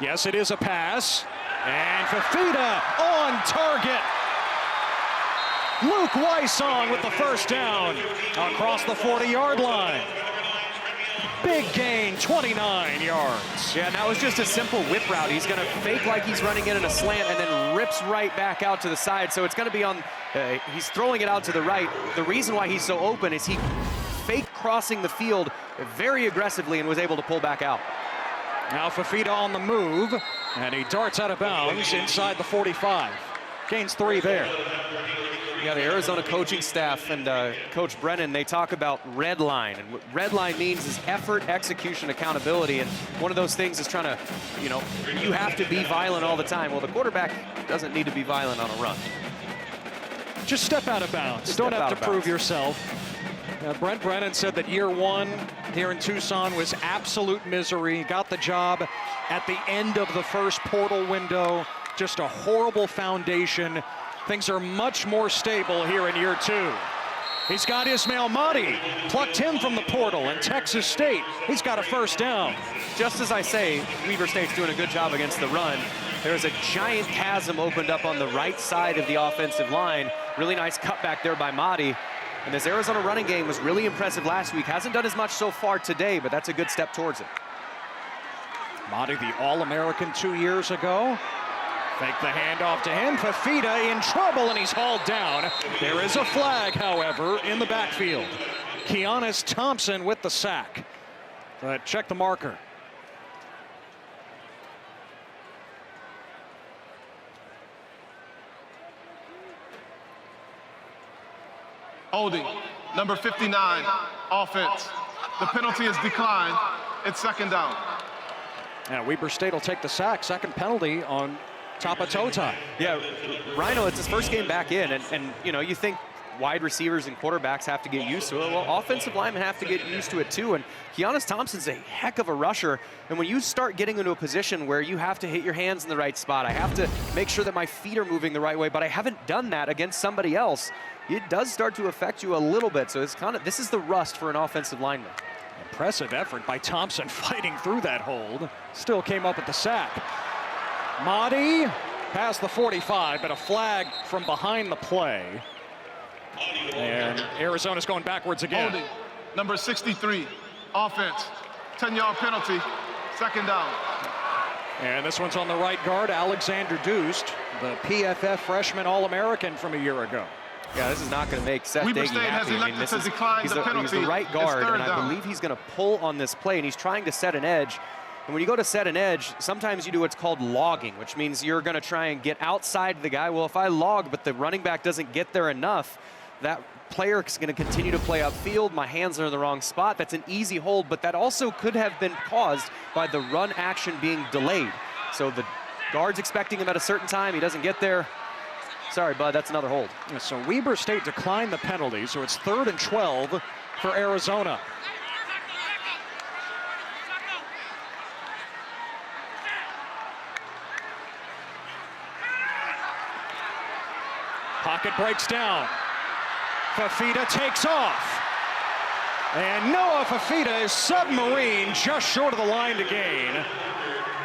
Yes, it is a pass. And Fafita on target. Luke Weissong with the first down across the 40-yard line. Big gain, 29 yards. Yeah, and that was just a simple whip route. He's going to fake like he's running in a slant and then rips right back out to the side. So it's going to be on, he's throwing it out to the right. The reason why he's so open is he fake crossing the field very aggressively and was able to pull back out. Now Fafita on the move, and he darts out of bounds inside the 45. Gains 3 there. Yeah, the Arizona coaching staff and Coach Brennan, they talk about red line. And what red line means is effort, execution, accountability. And one of those things is trying to, you have to be violent all the time. Well, the quarterback doesn't need to be violent on a run. Just step out of bounds. Don't have to prove yourself. Brent Brennan said that year 1 here in Tucson was absolute misery. Got the job at the end of the first portal window. Just a horrible foundation. Things are much more stable here in year 2. He's got Ismail Mahdi, plucked him from the portal, and Texas State, he's got a first down. Just as I say, Weber State's doing a good job against the run. There's a giant chasm opened up on the right side of the offensive line. Really nice cutback there by Mahdi. And this Arizona running game was really impressive last week. Hasn't done as much so far today, but that's a good step towards it. Mahdi, the All-American 2 years ago. Fake the handoff to him. Fafita in trouble, and he's hauled down. There is a flag, however, in the backfield. Keanis Thompson with the sack. But check the marker. Holding, number 59, offense. The penalty is declined. It's second down. And Weber State will take the sack. Second penalty on Tapatota. Yeah, Rhino, it's his first game back in, and you think wide receivers and quarterbacks have to get used to it. Well, offensive linemen have to get used to it too, and Keanis Thompson's a heck of a rusher, and when you start getting into a position where you have to hit your hands in the right spot, I have to make sure that my feet are moving the right way, but I haven't done that against somebody else, it does start to affect you a little bit, so it's this is the rust for an offensive lineman. Impressive effort by Thompson fighting through that hold. Still came up with the sack. Mahdi past the 45, but a flag from behind the play. And Arizona's going backwards again. Holding, number 63, offense, 10-yard penalty, second down. And this one's on the right guard, Alexander Doost, the PFF freshman All-American from a year ago. Yeah, this is not going to make Seth Weber Dagey State has happy. elected to decline the penalty. He's the right guard, and I down. believe he's going to pull on this play, and he's trying to set an edge. And when you go to set an edge, sometimes you do what's called logging, which means you're going to try and get outside the guy. Well, if I log, but the running back doesn't get there enough, that player is going to continue to play upfield. My hands are in the wrong spot. That's an easy hold, but that also could have been caused by the run action being delayed. So the guard's expecting him at a certain time. He doesn't get there. Sorry, bud, that's another hold. So Weber State declined the penalty, so it's 3rd and 12 for Arizona. Pocket breaks down. Fafita takes off. And Noah Fafita is submarine just short of the line to gain.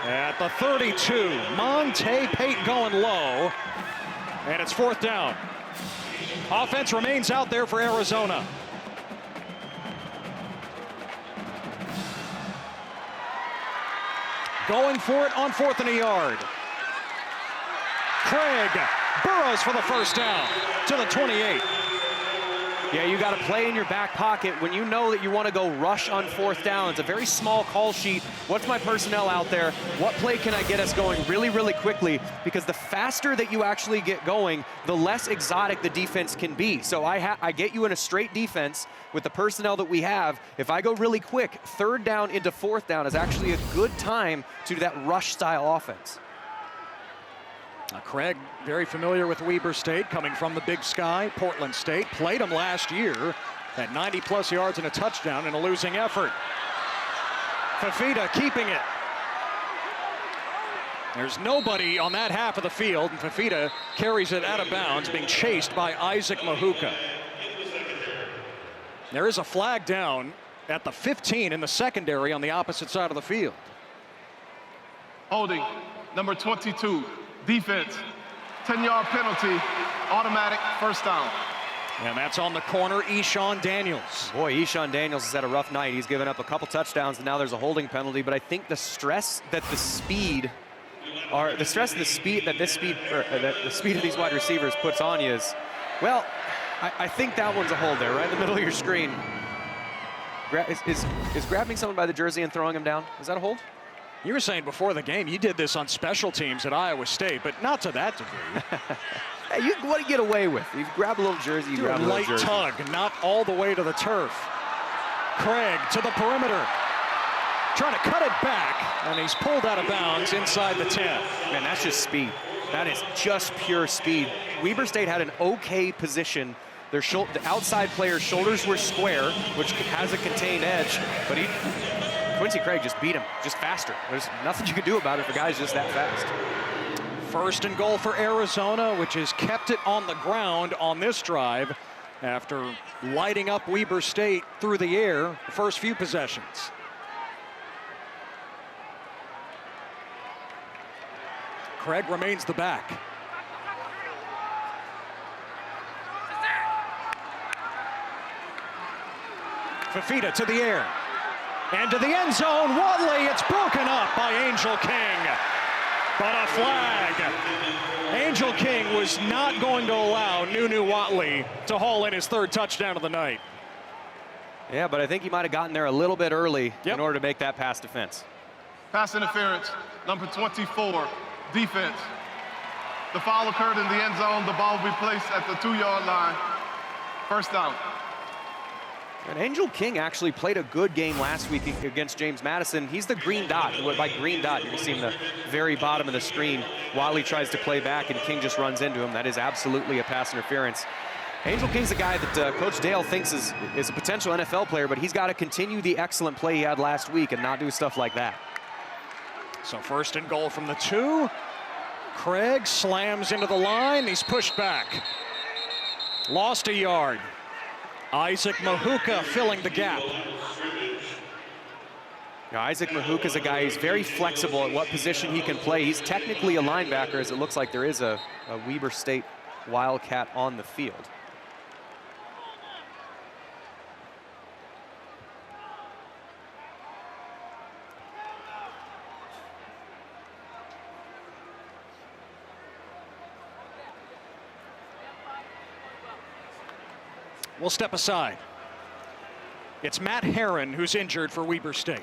At the 32, Monte Pate going low. And it's 4th down. Offense remains out there for Arizona. Going for it on 4th and a yard. Craig burrows for the first down to the 28. Yeah, you got to play in your back pocket when you know that you want to go rush on 4th down. It's a very small call sheet. What's my personnel out there? What play can I get us going really, really quickly? Because the faster that you actually get going, the less exotic the defense can be. So I get you in a straight defense with the personnel that we have. If I go really quick, 3rd down into 4th down is actually a good time to do that rush-style offense. Craig, very familiar with Weber State, coming from the Big Sky, Portland State. Played him last year at 90-plus yards and a touchdown in a losing effort. Fafita keeping it. There's nobody on that half of the field, and Fafita carries it out of bounds, being chased by Isaac Mahuka. There is a flag down at the 15 in the secondary on the opposite side of the field. Holding, number 22, defense, 10-yard penalty, automatic first down. And that's on the corner, Eshawn Daniels. Boy, Eshawn Daniels has had a rough night. He's given up a couple touchdowns, and now there's a holding penalty. But I think the stress that the speed of these wide receivers puts on you is, well, I think that one's a hold there, right in the middle of your screen. Is grabbing someone by the jersey and throwing him down, is that a hold? You were saying before the game you did this on special teams at Iowa State, but not to that degree. Hey, you want to get away with. You grab a little jersey, you Do grab a a little light jersey. tug, not all the way to the turf. Craig to the perimeter. Trying to cut it back, and he's pulled out of bounds inside the 10. Man, that's just speed. That is just pure speed. Weber State had an okay position. The outside player's shoulders were square, which has a contained edge, but Quincy Craig just beat him, just faster. There's nothing you can do about it if a guy's just that fast. First and goal for Arizona, which has kept it on the ground on this drive after lighting up Weber State through the air the first few possessions. Craig remains the back. Fafita to the air. And to the end zone, Watley, it's broken up by Angel King. But a flag. Angel King was not going to allow Nunu Watley to haul in his third touchdown of the night. Yeah, but I think he might have gotten there a little bit early in order to make that pass defense. Pass interference, number 24, defense. The foul occurred in the end zone. The ball will be placed at the 2-yard line. First down. And Angel King actually played a good game last week against James Madison. He's the green dot. By green dot, you can see in the very bottom of the screen. Watley tries to play back, and King just runs into him. That is absolutely a pass interference. Angel King's a guy that Coach Dale thinks is a potential NFL player, but he's got to continue the excellent play he had last week and not do stuff like that. So first and goal from the 2. Craig slams into the line. He's pushed back. Lost a yard. Isaac Mahuka filling the gap. Now, Isaac Mahuka is a guy who's very flexible at what position he can play. He's technically a linebacker, as it looks like there is a Weber State Wildcat on the field. We'll step aside. It's Matt Herron who's injured for Weber State.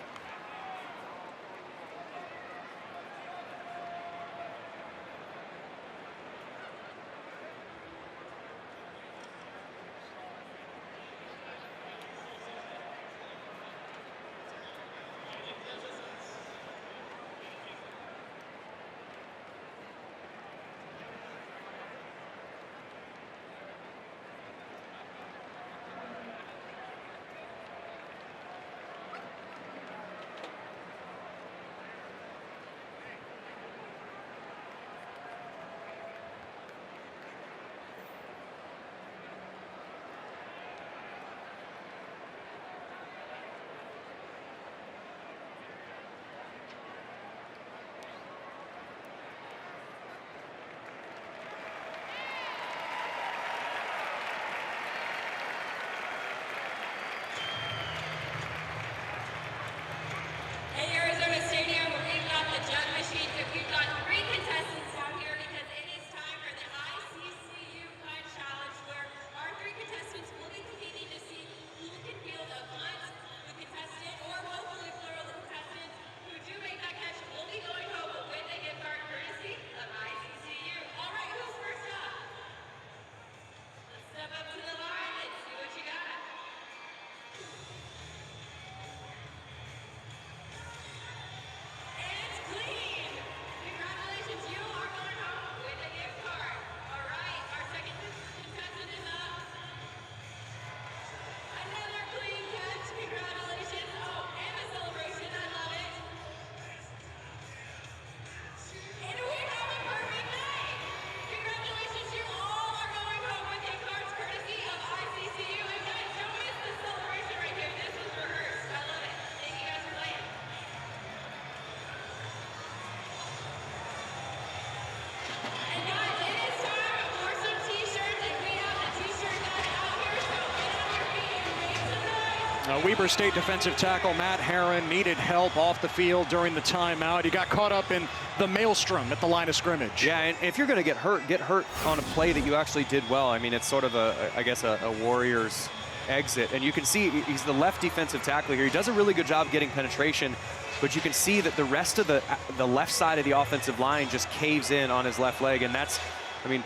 Weber State defensive tackle Matt Herron needed help off the field during the timeout. He got caught up in the maelstrom at the line of scrimmage. Yeah, and if you're going to get hurt on a play that you actually did well. I mean, it's sort of I guess a Warriors exit. And you can see he's the left defensive tackle here. He does a really good job getting penetration, but you can see that the rest of the left side of the offensive line just caves in on his left leg. And that's, I mean,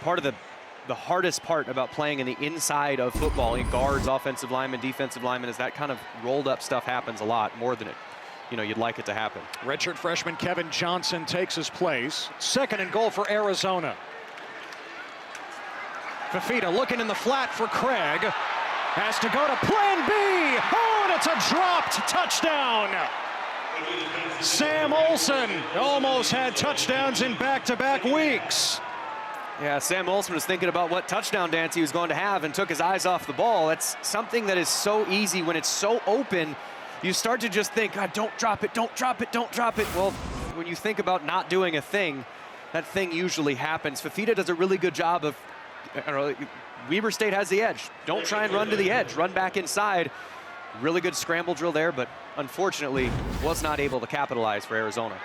part of the hardest part about playing in the inside of football, in guards, offensive linemen, defensive linemen, is that kind of rolled up stuff happens a lot more than you'd like it to happen. Redshirt freshman Kevin Johnson takes his place. 2nd and goal for Arizona. Fafita looking in the flat for Craig. Has to go to plan B. Oh, and it's a dropped touchdown. Sam Olsen almost had touchdowns in back-to-back weeks. Yeah, Sam Olsen was thinking about what touchdown dance he was going to have and took his eyes off the ball. That's something that is so easy when it's so open. You start to just think, God, don't drop it, don't drop it, don't drop it. Well, when you think about not doing a thing, that thing usually happens. Fafita does a really good job of, Weber State has the edge. Don't try and run to the edge, run back inside. Really good scramble drill there, but unfortunately was not able to capitalize for Arizona.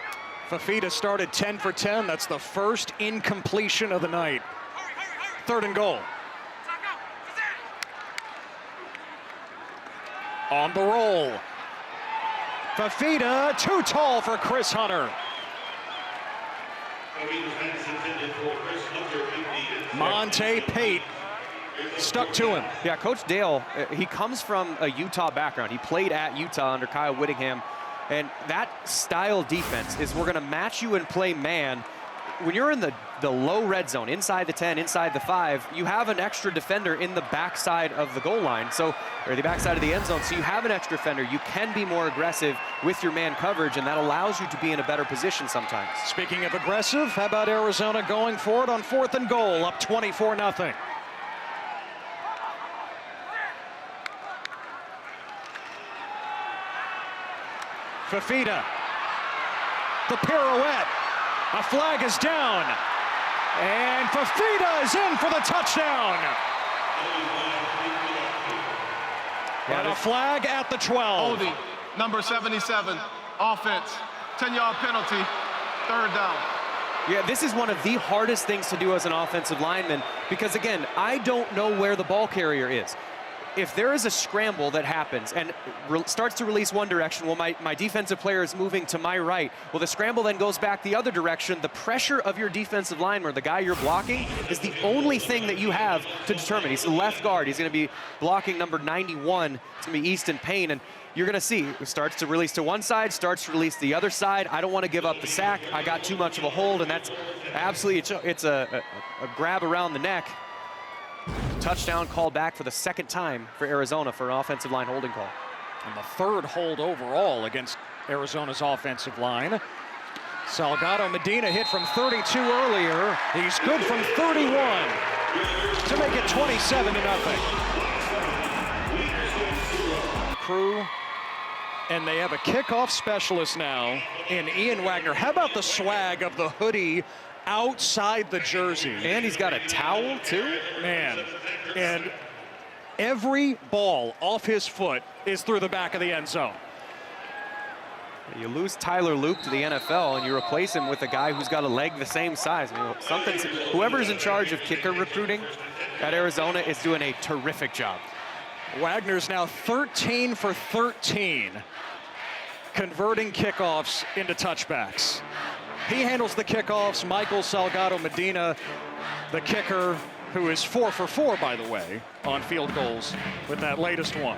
Fafita started 10 for 10. That's the first incompletion of the night. 3rd and goal. On the roll. Fafita, too tall for Chris Hunter. Monte Pate stuck to him. Yeah, Coach Dale, he comes from a Utah background. He played at Utah under Kyle Whittingham. And that style defense is we're going to match you and play man. When you're in the low red zone, inside the 10, inside the 5, you have an extra defender in the backside of the goal line, or the backside of the end zone. So you have an extra defender. You can be more aggressive with your man coverage, and that allows you to be in a better position sometimes. Speaking of aggressive, how about Arizona going for it on 4th and goal, up 24-0. Fafita, the pirouette, a flag is down, and Fafita is in for the touchdown. And a flag at the 12. Holding, number 77, offense, 10-yard penalty, 3rd down. Yeah, this is one of the hardest things to do as an offensive lineman because, again, I don't know where the ball carrier is. If there is a scramble that happens and starts to release one direction, well, my defensive player is moving to my right. Well, the scramble then goes back the other direction. The pressure of your defensive lineman, the guy you're blocking, is the only thing that you have to determine. He's the left guard. He's going to be blocking number 91. It's going to be Easton Payne. And you're going to see it starts to release to one side, starts to release the other side. I don't want to give up the sack. I got too much of a hold, and that's absolutely, it's a grab around the neck. Touchdown called back for the 2nd time for Arizona for an offensive line holding call. And the 3rd hold overall against Arizona's offensive line. Salgado Medina hit from 32 earlier. He's good from 31 to make it 27-0. Crew, and they have a kickoff specialist now in Ian Wagner. How about the swag of the hoodie outside the jersey? And he's got a towel too? Man, and every ball off his foot is through the back of the end zone. You lose Tyler Luke to the NFL and you replace him with a guy who's got a leg the same size. I mean, whoever's in charge of kicker recruiting at Arizona is doing a terrific job. Wagner's now 13 for 13, converting kickoffs into touchbacks. He handles the kickoffs. Michael Salgado Medina, the kicker, who is 4 for 4, by the way, on field goals with that latest one.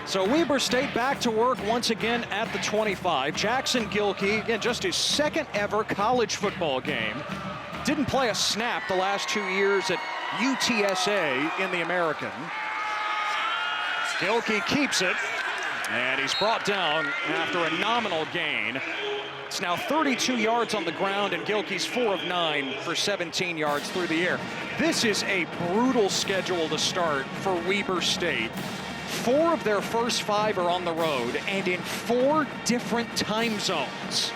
So Weber State back to work once again at the 25. Jackson Gilkey, again, just his 2nd ever college football game. Didn't play a snap the last 2 years at UTSA in the American. Gilkey keeps it, and he's brought down after a nominal gain. It's now 32 yards on the ground, and Gilkey's 4 of 9 for 17 yards through the air. This is a brutal schedule to start for Weber State. 4 of their first 5 are on the road, and in 4 different time zones.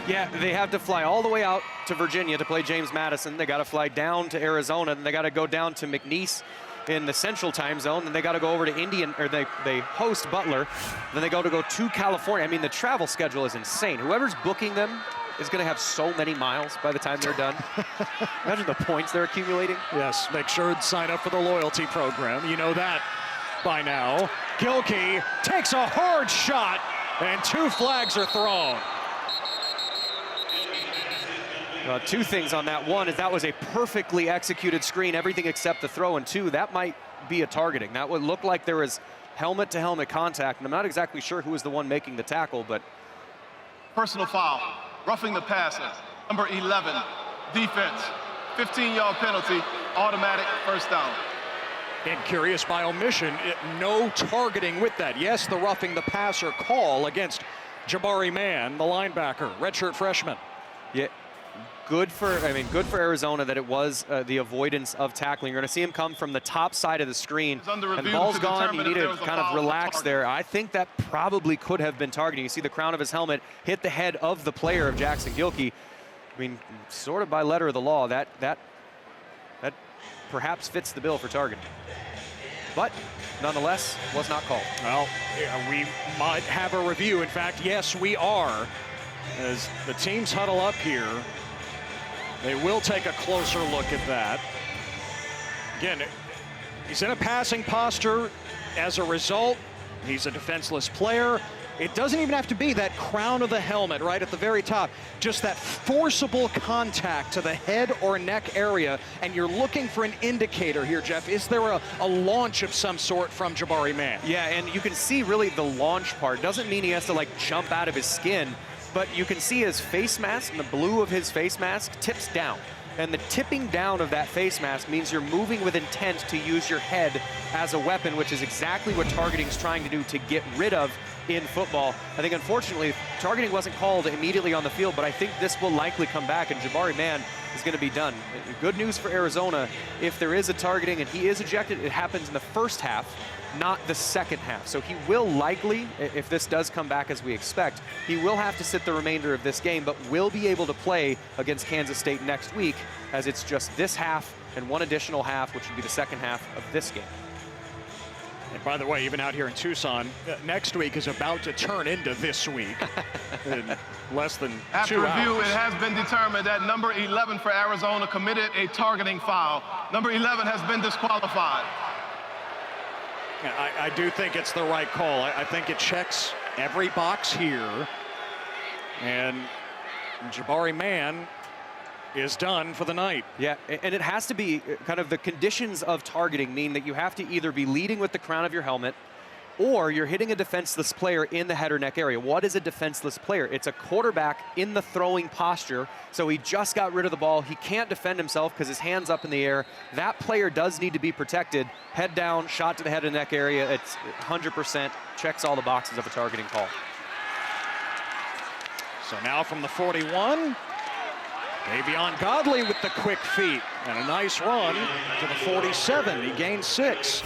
Yeah, they have to fly all the way out to Virginia to play James Madison. They got to fly down to Arizona, and they got to go down to McNeese in the Central Time Zone. Then they got to go over to they host Butler. Then they go to California. I mean, the travel schedule is insane. Whoever's booking them is going to have so many miles by the time they're done. Imagine the points they're accumulating. Yes, make sure to sign up for the loyalty program. You know that by now. Gilkey takes a hard shot, and 2 flags are thrown. Two things on that. One is that was a perfectly executed screen, everything except the throw, and 2, that might be a targeting. That would look like there was helmet-to-helmet contact, and I'm not exactly sure who was the one making the tackle, but... Personal foul, roughing the passer, number 11, defense, 15-yard penalty, automatic first down. And curious by omission, no targeting with that. Yes, the roughing the passer call against Jabari Mann, the linebacker, redshirt freshman. Yeah. Good for Arizona that it was the avoidance of tackling. You're going to see him come from the top side of the screen, and the ball's gone. You need to kind of relax there. I think that probably could have been targeting. You see the crown of his helmet hit the head of the player of Jackson Gilkey. I mean, sort of by letter of the law, that perhaps fits the bill for targeting. But nonetheless, was not called. Well, we might have a review. In fact, yes, we are. As the teams huddle up here, they will take a closer look at that. Again, he's in a passing posture. As a result, he's a defenseless player. It doesn't even have to be that crown of the helmet right at the very top. Just that forcible contact to the head or neck area, and you're looking for an indicator here, Jeff. Is there a launch of some sort from Jabari Mann? Yeah, and you can see really the launch part. Doesn't mean he has to, like, jump out of his skin, but you can see his face mask, and the blue of his face mask tips down. And the tipping down of that face mask means you're moving with intent to use your head as a weapon, which is exactly what targeting is trying to do to get rid of in football. I think, unfortunately, targeting wasn't called immediately on the field, but I think this will likely come back, and Jabari Mann is going to be done. Good news for Arizona. If there is a targeting and he is ejected, it happens in the first half, not the second half. So he will likely, if this does come back as we expect, he will have to sit the remainder of this game, but will be able to play against Kansas State next week, as it's just this half and one additional half, which would be the second half of this game. And by the way, even out here in Tucson, next week is about to turn into this week in less than 2 hours. After review, it has been determined that number 11 for Arizona committed a targeting foul. Number 11 has been disqualified. I do think it's the right call. I think it checks every box here. And Jabari Mann is done for the night. Yeah, and it has to be kind of the conditions of targeting mean that you have to either be leading with the crown of your helmet or you're hitting a defenseless player in the head or neck area. What is a defenseless player? It's a quarterback in the throwing posture, so he just got rid of the ball. He can't defend himself because his hand's up in the air. That player does need to be protected. Head down, shot to the head and neck area. It's 100%, checks all the boxes of a targeting call. So now from the 41, Davion Godley with the quick feet and a nice run to the 47. He gained 6.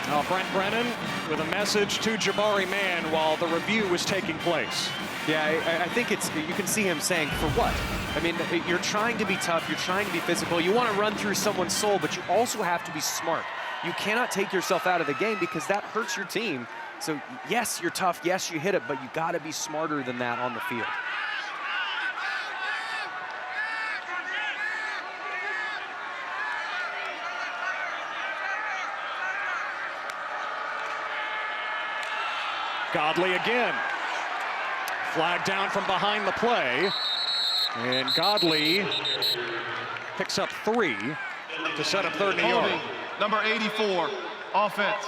Now Brent Brennan with a message to Jabari Mann while the review was taking place. Yeah, I think you can see him saying, for what? I mean, you're trying to be tough, you're trying to be physical, you want to run through someone's soul, but you also have to be smart. You cannot take yourself out of the game because that hurts your team. So yes, you're tough, yes, you hit it, but you got to be smarter than that on the field. Godley again. Flag down from behind the play. And Godley picks up 3 to set up 3rd and a yard. Number 84, offense.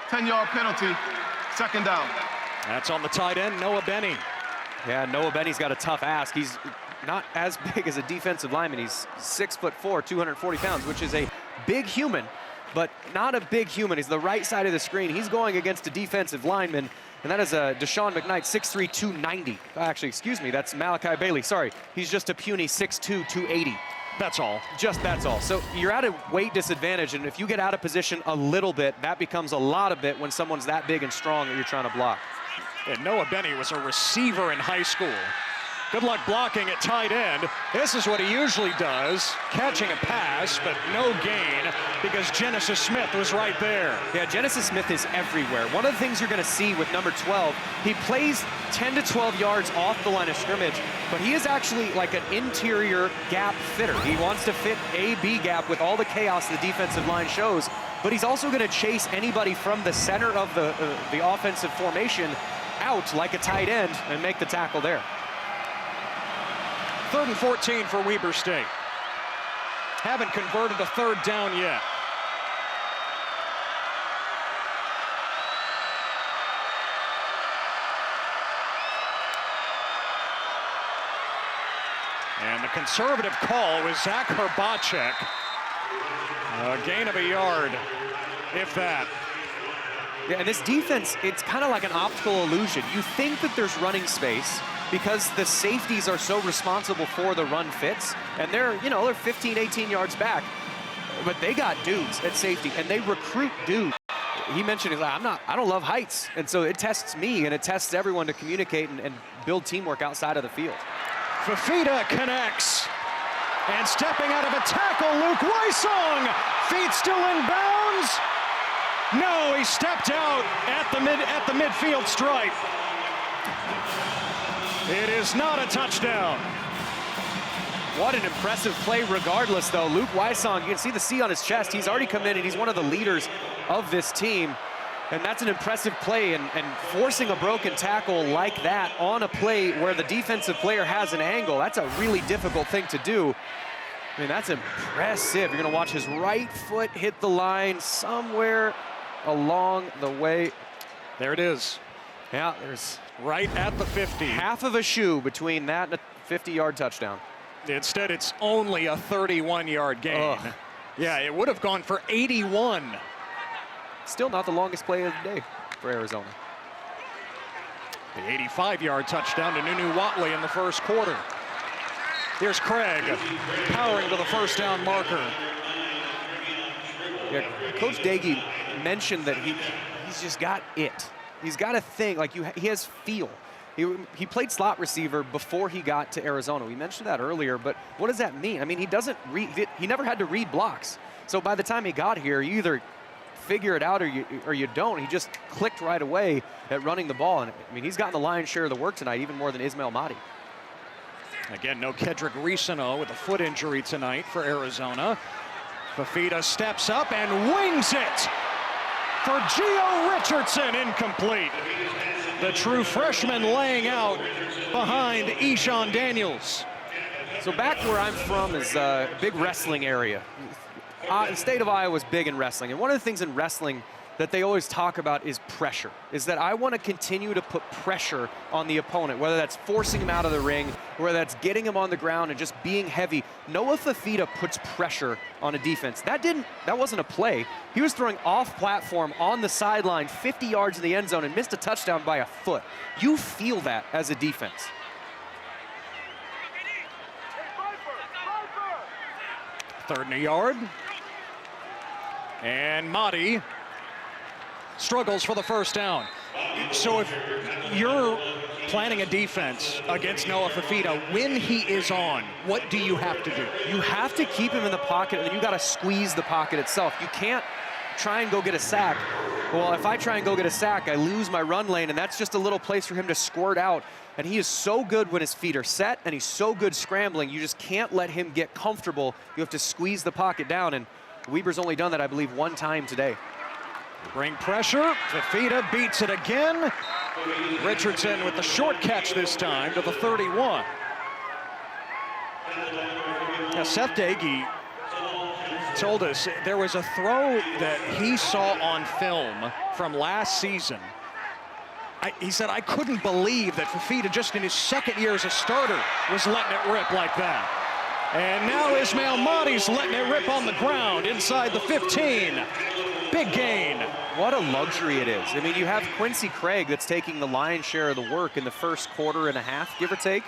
10-yard penalty, 2nd down. That's on the tight end, Noah Benny. Yeah, Noah Benny's got a tough ask. He's not as big as a defensive lineman. He's 6'4", 240 pounds, which is a big human, but not a big human. He's the right side of the screen. He's going against a defensive lineman, and that is Deshaun McKnight, 6'3", 290. Actually, excuse me, that's Malachi Bailey. Sorry, he's just a puny 6'2", 280. That's all. Just that's all. So you're at a weight disadvantage, and if you get out of position a little bit, that becomes a lot of it when someone's that big and strong that you're trying to block. And Noah Benny was a receiver in high school. Good luck blocking at tight end. This is what he usually does, catching a pass, but no gain because Genesis Smith was right there. Yeah, Genesis Smith is everywhere. One of the things you're going to see with number 12, he plays 10 to 12 yards off the line of scrimmage, but he is actually like an interior gap fitter. He wants to fit A-B gap with all the chaos the defensive line shows, but he's also going to chase anybody from the center of the offensive formation out like a tight end and make the tackle there. 3rd and 14 for Weber State. Haven't converted a 3rd down yet. And the conservative call was Zach Herbacek. A gain of a yard, if that. Yeah, and this defense, it's kind of like an optical illusion. You think that there's running space because the safeties are so responsible for the run fits, and they're 15, 18 yards back, but they got dudes at safety, and they recruit dudes. He mentioned, he's like, I don't love heights, and so it tests me, and it tests everyone to communicate and build teamwork outside of the field. Fafita connects, and stepping out of a tackle, Luke Weissong, feet still in bounds. No, he stepped out at the midfield stripe. It is not a touchdown. What an impressive play regardless, though. Luke Weissong, you can see the C on his chest. He's already come in, and he's one of the leaders of this team. And that's an impressive play, and forcing a broken tackle like that on a play where the defensive player has an angle, that's a really difficult thing to do. I mean, that's impressive. You're going to watch his right foot hit the line somewhere along the way. There it is. Yeah, there's right at the 50. Half of a shoe between that and a 50-yard touchdown. Instead, it's only a 31-yard gain. Ugh. Yeah, it would have gone for 81. Still not the longest play of the day for Arizona. The 85-yard touchdown to Nunu Watley in the first quarter. Here's Craig powering to the first down marker. Yeah, Coach Daggy mentioned that he's just got it. He's got a thing, like he has feel. He played slot receiver before he got to Arizona. We mentioned that earlier, but what does that mean? I mean, he never had to read blocks. So by the time he got here, you either figure it out or you don't. He just clicked right away at running the ball. And I mean, he's gotten the lion's share of the work tonight, even more than Ismail Mahdi. Again, no Kedrick Risano with a foot injury tonight for Arizona. Fafita steps up and wings it for Gio Richardson, incomplete. The true freshman laying out behind Eshawn Daniels. So back where I'm from is a big wrestling area. The state of Iowa is big in wrestling. And one of the things in wrestling that they always talk about is pressure, is that I want to continue to put pressure on the opponent, whether that's forcing him out of the ring, whether that's getting him on the ground and just being heavy. Noah Fafita puts pressure on a defense. That wasn't a play. He was throwing off platform on the sideline, 50 yards in the end zone, and missed a touchdown by a foot. You feel that as a defense. Third and a yard. And Mahdi struggles for the first down. So if you're planning a defense against Noah Fafita, when he is on, what do you have to do? You have to keep him in the pocket, and then you got to squeeze the pocket itself. You can't try and go get a sack. Well, if I try and go get a sack, I lose my run lane, and that's just a little place for him to squirt out. And he is so good when his feet are set, and he's so good scrambling. You just can't let him get comfortable. You have to squeeze the pocket down, and Weber's only done that, I believe, one time today. Bring pressure. Fafita beats it again. Richardson with the short catch this time to the 31. Now, Seth Daggy told us there was a throw that he saw on film from last season. He said, I couldn't believe that Fafita, just in his second year as a starter, was letting it rip like that. And now Ismail Mahdi's letting it rip on the ground inside the 15. Big gain. What a luxury it is. I mean, you have Quincy Craig that's taking the lion's share of the work in the first quarter and a half, give or take.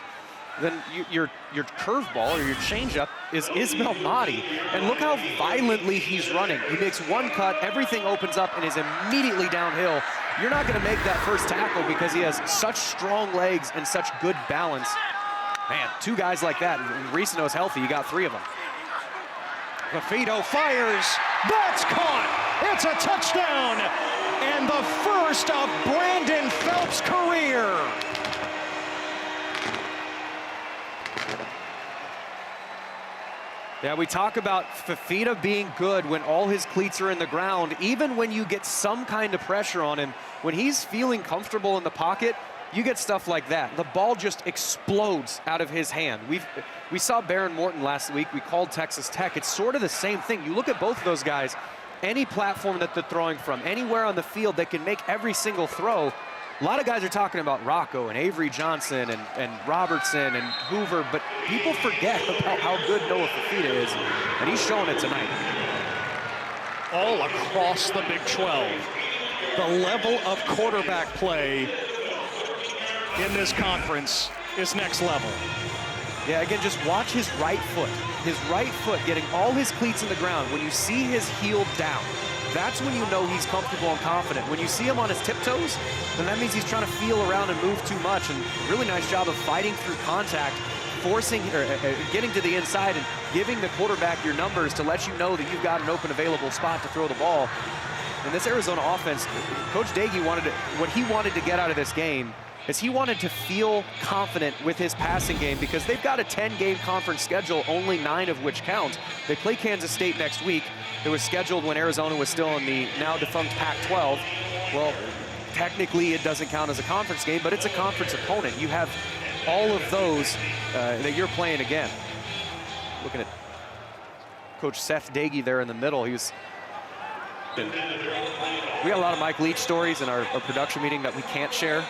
Then your curveball or your changeup is Ismail Mahdi. And look how violently he's running. He makes one cut, everything opens up and is immediately downhill. You're not going to make that first tackle because he has such strong legs and such good balance. Man, two guys like that. Reese knows healthy. You got three of them. Fafito fires. That's caught. It's a touchdown. And the first of Brandon Phelps' career. Yeah, we talk about Fafita being good when all his cleats are in the ground. Even when you get some kind of pressure on him, when he's feeling comfortable in the pocket, you get stuff like that. The ball just explodes out of his hand. We saw Baron Morton last week. We called Texas Tech. It's sort of the same thing. You look at both of those guys, any platform that they're throwing from, anywhere on the field, they can make every single throw. A lot of guys are talking about Rocco and Avery Johnson and Robertson and Hoover, but people forget about how good Noah Fafita is, and he's showing it tonight. All across the Big 12, the level of quarterback play in this conference is next level. Yeah, again, just watch his right foot. His right foot getting all his cleats in the ground. When you see his heel down, that's when you know he's comfortable and confident. When you see him on his tiptoes, then that means he's trying to feel around and move too much. And really nice job of fighting through contact, forcing or getting to the inside and giving the quarterback your numbers to let you know that you've got an open available spot to throw the ball. In this Arizona offense, Coach Daggy what he wanted to get out of this game is he wanted to feel confident with his passing game because they've got a 10-game conference schedule, only 9 of which count. They play Kansas State next week. It was scheduled when Arizona was still in the now defunct Pac-12. Well, technically it doesn't count as a conference game, but it's a conference opponent. You have all of those that you're playing again. Looking at Coach Seth Daggy there in the middle. We got a lot of Mike Leach stories in our production meeting that we can't share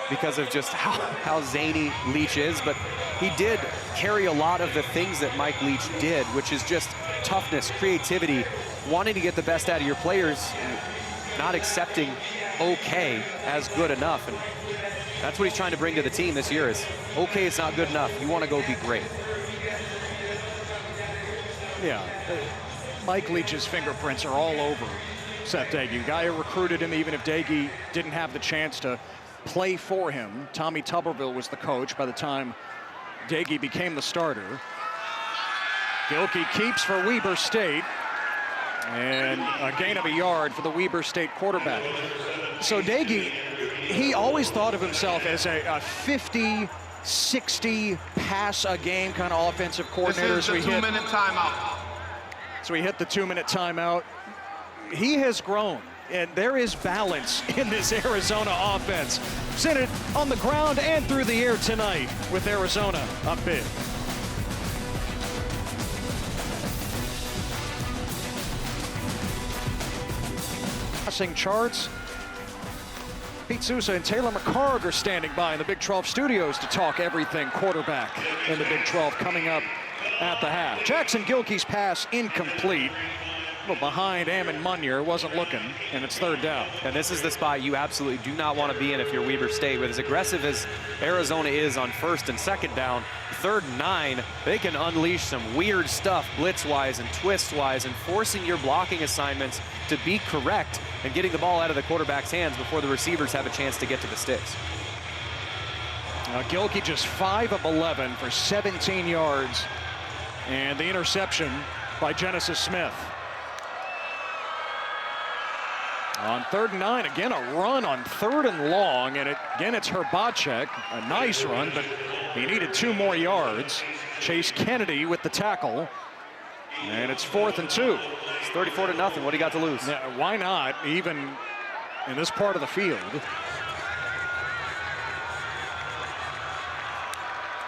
because of just how zany Leach is, but he did carry a lot of the things that Mike Leach did, which is just toughness, creativity, wanting to get the best out of your players, not accepting okay as good enough. And that's what he's trying to bring to the team this year is, okay, it's not good enough. You want to go be great. Yeah, Mike Leach's fingerprints are all over Seth Daggy. Guy who recruited him even if Daggy didn't have the chance to play for him. Tommy Tuberville was the coach by the time Daggy became the starter. Gilkey keeps for Weber State. And a gain of a yard for the Weber State quarterback. So Daggy, he always thought of himself as a 50, 60 pass a game kind of offensive coordinator. This is the 2-minute timeout. So we hit the 2-minute timeout. He has grown, and there is balance in this Arizona offense. Seen it on the ground and through the air tonight with Arizona up big. Passing charts. Pete Sousa and Taylor McCarg are standing by in the Big 12 studios to talk everything quarterback in the Big 12 coming up at the half. Jackson Gilkey's pass incomplete. A little behind Ammon Munier, wasn't looking, and it's third down. And this is the spot you absolutely do not want to be in if you're Weber State. With as aggressive as Arizona is on first and second down, 3rd and 9, they can unleash some weird stuff blitz-wise and twist-wise and forcing your blocking assignments to be correct and getting the ball out of the quarterback's hands before the receivers have a chance to get to the sticks. Now Gilkey just 5 of 11 for 17 yards, and the interception by Genesis Smith. On 3rd and 9, again, a run on 3rd and long, and again, it's Herbacek. A nice run, but he needed 2 more yards. Chase Kennedy with the tackle, and it's 4th and 2. It's 34-0. What do you got to lose? Yeah, why not, even in this part of the field?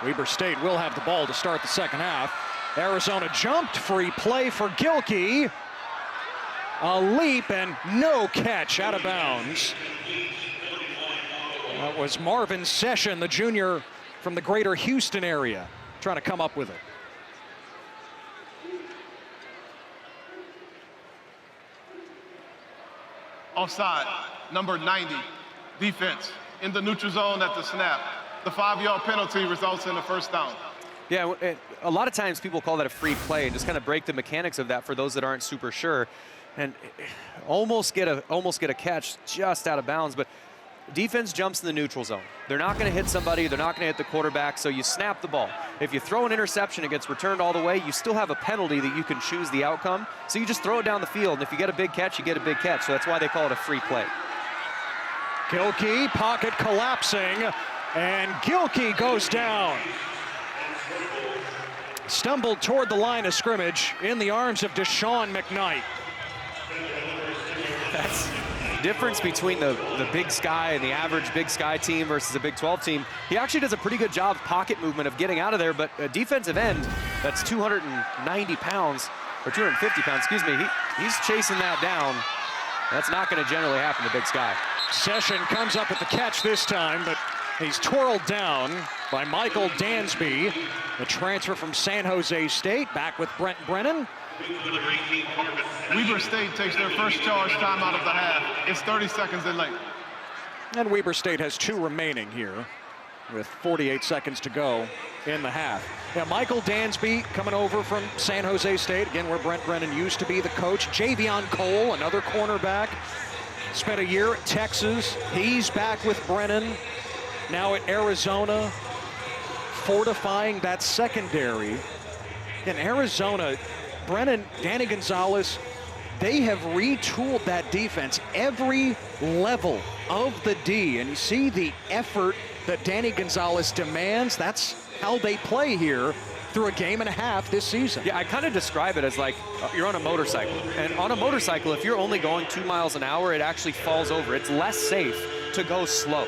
Weber State will have the ball to start the second half. Arizona jumped, free play for Gilkey. A leap and no catch, out of bounds. That was Marvin Session, the junior from the greater Houston area, trying to come up with it. Offside, number 90, defense, in the neutral zone at the snap. The 5-yard penalty results in a first down. Yeah, a lot of times people call that a free play and just kind of break the mechanics of that for those that aren't super sure. And almost get a catch just out of bounds, but defense jumps in the neutral zone. They're not going to hit somebody. They're not going to hit the quarterback, so you snap the ball. If you throw an interception, it gets returned all the way. You still have a penalty that you can choose the outcome, so you just throw it down the field, and if you get a big catch, you get a big catch. So that's why they call it a free play. Gilkey, pocket collapsing, and Gilkey goes down. Stumbled toward the line of scrimmage in the arms of Deshaun McKnight. That's the difference between the Big Sky and the average Big Sky team versus a Big 12 team. He actually does a pretty good job pocket movement of getting out of there, but a defensive end that's 290 pounds, or 250 pounds, excuse me, he's chasing that down. That's not going to generally happen to Big Sky. Session comes up with the catch this time, but he's twirled down by Michael Dansby, the transfer from San Jose State, back with Brent Brennan. Weber State takes their first charge timeout of the half. It's 30 seconds in late. And Weber State has 2 remaining here with 48 seconds to go in the half. Yeah, Michael Dansby coming over from San Jose State, again, where Brent Brennan used to be the coach. Javion Cole, another cornerback, spent a year at Texas. He's back with Brennan, now at Arizona, fortifying that secondary. In Arizona, Brennan, Danny Gonzalez, they have retooled that defense every level of the D, and you see the effort that Danny Gonzalez demands. That's how they play here through a game and a half this season. Yeah, I kind of describe it as like you're on a motorcycle, and on a motorcycle, if you're only going 2 miles an hour, it actually falls over. It's less safe to go slow.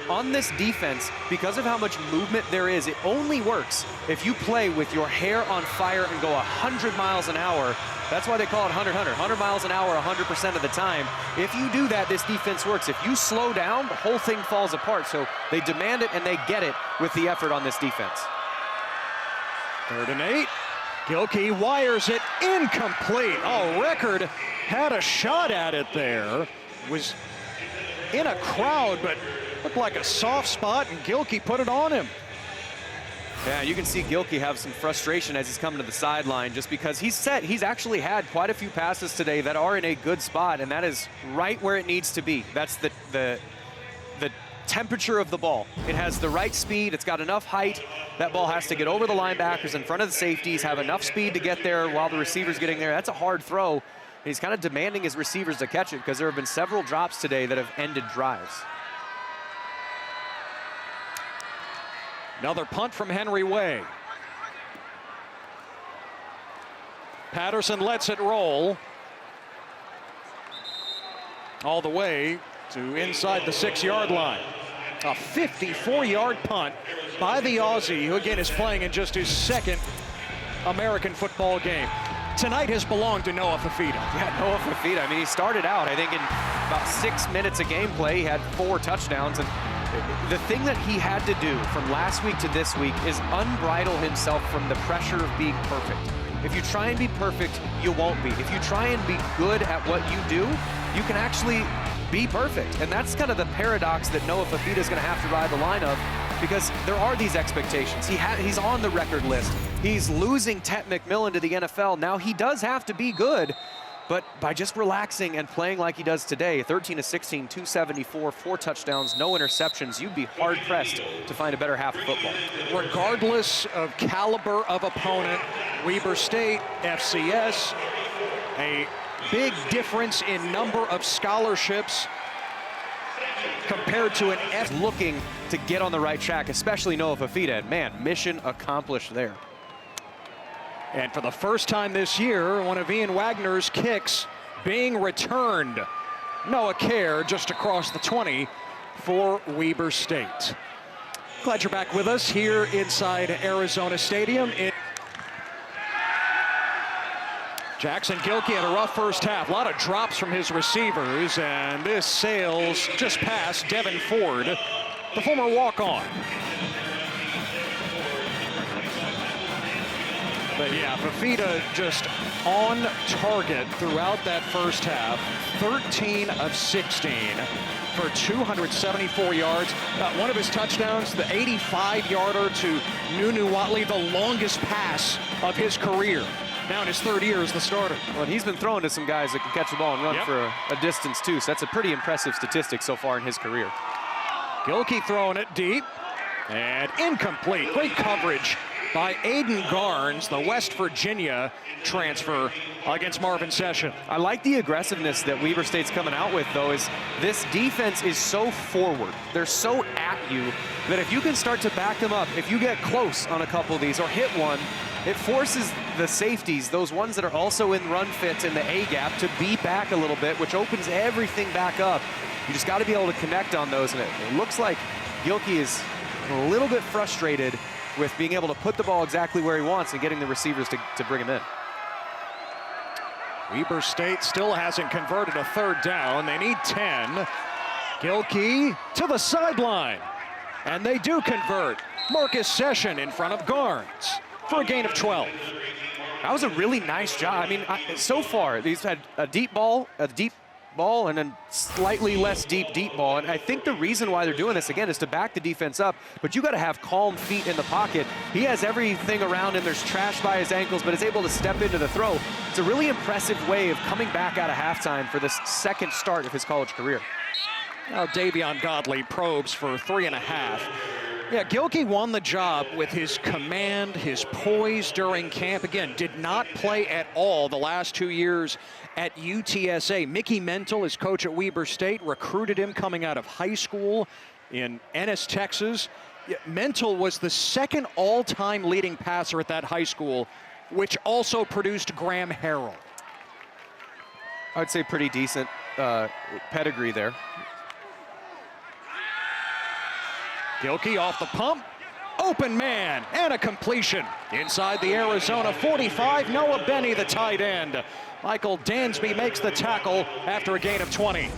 On this defense, because of how much movement there is, it only works if you play with your hair on fire and go 100 miles an hour. That's why they call it 100 miles an hour 100% of the time. If you do that, this defense works. If you slow down, the whole thing falls apart. So they demand it and they get it with the effort on this defense. 3rd and 8. Gilkey wires it incomplete. Oh, Rickard had a shot at it there. Was in a crowd, but looked like a soft spot, and Gilkey put it on him. Yeah, you can see Gilkey have some frustration as he's coming to the sideline, just because he's actually had quite a few passes today that are in a good spot, and that is right where it needs to be. That's the temperature of the ball. It has the right speed, it's got enough height. That ball has to get over the linebackers in front of the safeties, have enough speed to get there while the receiver's getting there. That's a hard throw. And he's kind of demanding his receivers to catch it, because there have been several drops today that have ended drives. Another punt from Henry Way. Patterson lets it roll all the way to inside the 6-yard line. A 54-yard punt by the Aussie, who again is playing in just his 2nd American football game. Tonight has belonged to Noah Fifita. Yeah, Noah Fifita. I mean, he started out, I think, in about 6 minutes of gameplay. He had 4 touchdowns, and the thing that he had to do from last week to this week is unbridle himself from the pressure of being perfect. If you try and be perfect, you won't be. If you try and be good at what you do, you can actually be perfect. And that's kind of the paradox that Noah Fifita is going to have to ride the line of, because there are these expectations. He's on the record list. He's losing Tet McMillan to the NFL. Now he does have to be good, but by just relaxing and playing like he does today, 13 of 16, 274, 4 touchdowns, no interceptions, you'd be hard-pressed to find a better half of football. Regardless of caliber of opponent, Weber State, FCS, a big difference in number of scholarships compared to an F. Looking to get on the right track, especially Noah Fifita, and man, mission accomplished there. And for the first time this year, one of Ian Wagner's kicks being returned. Noah Kerr just across the 20 for Weber State. Glad you're back with us here inside Arizona Stadium. Jackson Gilkey had a rough first half. A lot of drops from his receivers, and this sails just past Devin Ford, the former walk-on. But yeah, Fifita just on target throughout that first half. 13 of 16 for 274 yards. One of his touchdowns, the 85-yarder to Nunu Watley, the longest pass of his career. Now in his 3rd year as the starter. Well, he's been throwing to some guys that can catch the ball and run for a distance too, so that's a pretty impressive statistic so far in his career. Gilkey throwing it deep, and incomplete. Great coverage by Aiden Garnes, the West Virginia transfer, against Marvin Session. I like the aggressiveness that Weber State's coming out with, though, is this defense is so forward. They're so at you that if you can start to back them up, if you get close on a couple of these or hit one, it forces the safeties, those ones that are also in run fits in the A gap, to be back a little bit, which opens everything back up. You just got to be able to connect on those, and it looks like Gilkey is a little bit frustrated with being able to put the ball exactly where he wants and getting the receivers to bring him in. Weber State still hasn't converted a third down. They need 10. Gilkey to the sideline, and they do convert. Marcus Session in front of Garnes for a gain of 12. That was a really nice job. I mean, so far, these had a deep ball, and then slightly less deep ball. And I think the reason why they're doing this, again, is to back the defense up, but you got to have calm feet in the pocket. He has everything around him. There's trash by his ankles, but is able to step into the throw. It's a really impressive way of coming back out of halftime for this second start of his college career. Now Davion Godley probes for 3.5. Yeah, Gilkey won the job with his command, his poise during camp. Again, did not play at all the last 2 years at UTSA. Mickey Mental, his coach at Weber State, recruited him coming out of high school in Ennis, Texas. Mental was the second all-time leading passer at that high school, which also produced Graham Harrell. I would say pretty decent pedigree there. Gilkey off the pump, open man, and a completion. Inside the Arizona 45, Noah Benny, the tight end. Michael Dansby makes the tackle after a gain of 20.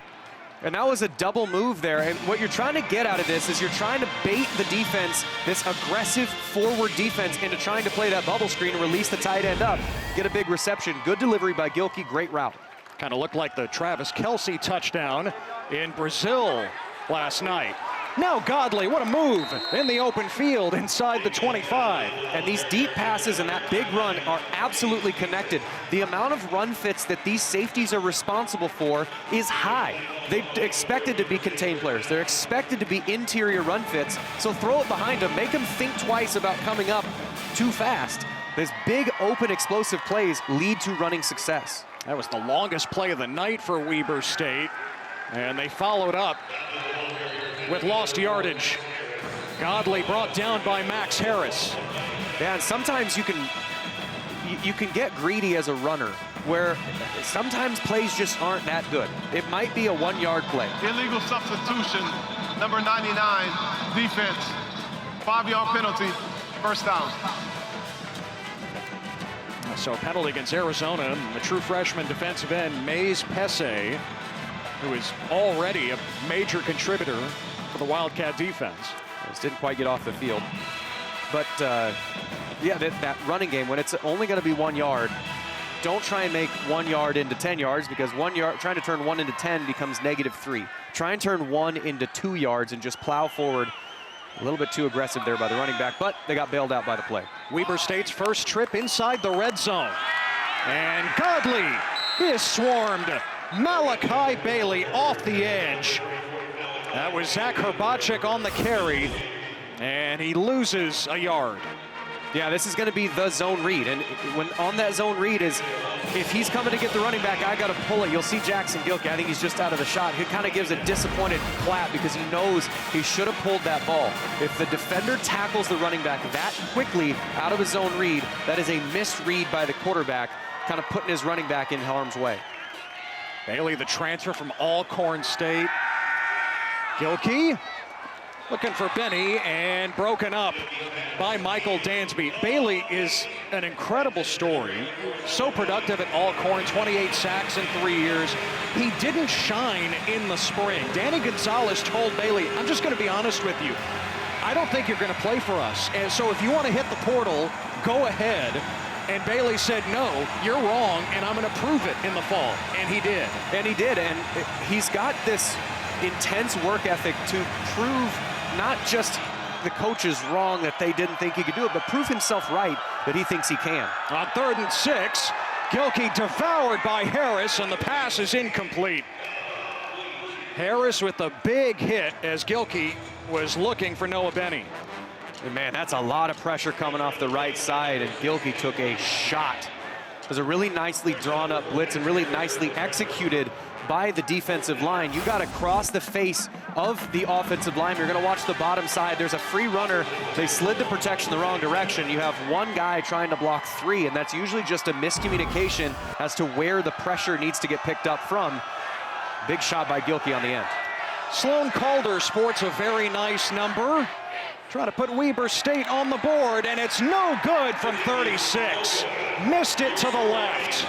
And that was a double move there. And what you're trying to get out of this is you're trying to bait the defense, this aggressive forward defense, into trying to play that bubble screen and release the tight end up. Get a big reception. Good delivery by Gilkey, great route. Kind of looked like the Travis Kelce touchdown in Brazil last night. Now Godley, what a move in the open field inside the 25. And these deep passes and that big run are absolutely connected. The amount of run fits that these safeties are responsible for is high. They're expected to be contained players. They're expected to be interior run fits. So throw it behind them. Make them think twice about coming up too fast. These big, open, explosive plays lead to running success. That was the longest play of the night for Weber State. And they followed up with lost yardage. Godley brought down by Max Harris. Yeah, and sometimes you can get greedy as a runner, where sometimes plays just aren't that good. It might be a 1-yard play. Illegal substitution, number 99, defense. 5-yard penalty, first down. So penalty against Arizona, the true freshman defensive end, Mays Pesse, who is already a major contributor for the Wildcat defense. Just didn't quite get off the field. But yeah, that running game, when it's only going to be 1 yard, don't try and make 1 yard into 10 yards, because 1 yard, trying to turn 1 into 10 becomes -3. Try and turn 1 into 2 yards and just plow forward. A little bit too aggressive there by the running back, but they got bailed out by the play. Weber State's first trip inside the red zone. And Godley is swarmed. Malachi Bailey off the edge. That was Zach Herbacek on the carry, and he loses a yard. Yeah, this is going to be the zone read, and when on that zone read is, if he's coming to get the running back, I got to pull it. You'll see Jackson Gilkey, I think he's just out of the shot. He kind of gives a disappointed clap because he knows he should have pulled that ball. If the defender tackles the running back that quickly out of a zone read, that is a misread by the quarterback, kind of putting his running back in harm's way. Bailey, the transfer from Alcorn State. Gilkey looking for Benny, and broken up by Michael Dansby. Bailey is an incredible story. So productive at Alcorn, 28 sacks in 3 years. He didn't shine in the spring. Danny Gonzalez told Bailey, I'm just going to be honest with you. I don't think you're going to play for us. And so if you want to hit the portal, go ahead. And Bailey said, no, you're wrong, and I'm going to prove it in the fall. And he did. And he did. And he's got this intense work ethic to prove not just the coaches wrong that they didn't think he could do it, but prove himself right that he thinks he can. On 3rd and 6, Gilkey devoured by Harris, and the pass is incomplete. Harris with a big hit as Gilkey was looking for Noah Benny. And man, that's a lot of pressure coming off the right side, and Gilkey took a shot. It was a really nicely drawn up blitz and really nicely executed by the defensive line. You got to cross the face of the offensive line. You're going to watch the bottom side. There's a free runner. They slid the protection the wrong direction. You have one guy trying to block three, and that's usually just a miscommunication as to where the pressure needs to get picked up from. Big shot by Gilkey on the end. Sloan Calder sports a very nice number. Trying to put Weber State on the board, and it's no good from 36. Missed it to the left.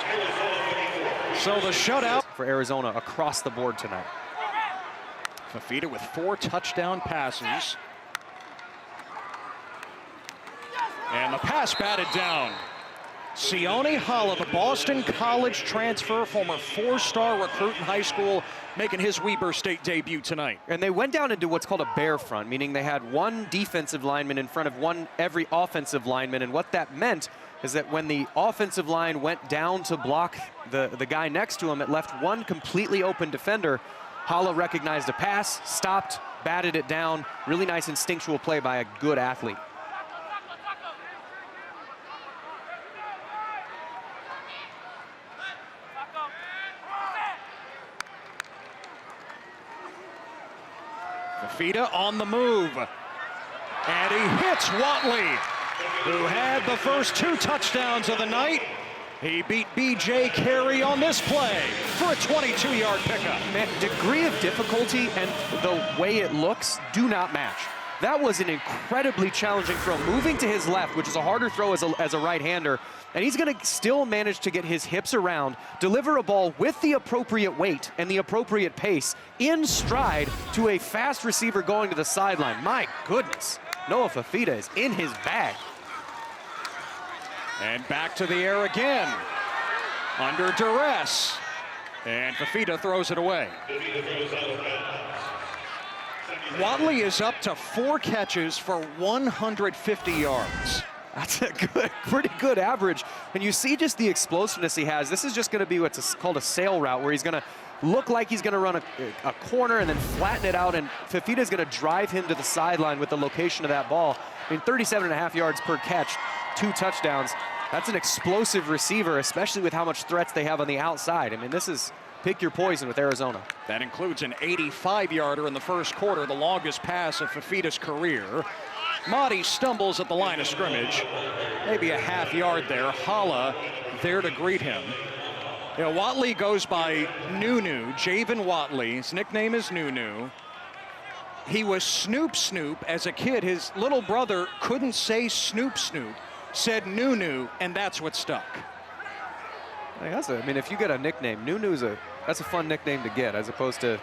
So the shutout for Arizona across the board tonight. Fafita with 4 touchdown passes. And the pass batted down. Sione Hala, the Boston College transfer, former 4-star recruit in high school, making his Weber State debut tonight. And they went down into what's called a bear front, meaning they had one defensive lineman in front of every offensive lineman. And what that meant is that when the offensive line went down to block the guy next to him, it left one completely open defender. Hala recognized a pass, stopped, batted it down. Really nice instinctual play by a good athlete. Fafita on the move. And he hits Watley, who had the first 2 touchdowns of the night. He beat B.J. Carey on this play for a 22-yard pickup. Man, degree of difficulty and the way it looks do not match. That was an incredibly challenging throw, moving to his left, which is a harder throw as a right-hander, and he's going to still manage to get his hips around, deliver a ball with the appropriate weight and the appropriate pace in stride to a fast receiver going to the sideline. My goodness, Noah Fafita is in his bag. And back to the air again, under duress, and Fafita throws it away. Watley is up to 4 catches for 150 yards. That's a pretty good average. And you see just the explosiveness he has. This is just going to be what's called a sail route, where he's going to look like he's going to run a corner and then flatten it out, and Fafita's going to drive him to the sideline with the location of that ball. I mean, 37.5 yards per catch, 2 touchdowns. That's an explosive receiver, especially with how much threats they have on the outside. I mean, this is pick your poison with Arizona. That includes an 85-yarder in the first quarter, the longest pass of Fafita's career. Mahdi stumbles at the line of scrimmage, maybe a half yard there. Hala there to greet him. You know, Watley goes by Nunu, Javen Watley. His nickname is Nunu. He was Snoop Snoop as a kid. His little brother couldn't say Snoop Snoop, said Nunu, and that's what stuck. I mean, if you get a nickname, Nunu's that's a fun nickname to get, as opposed to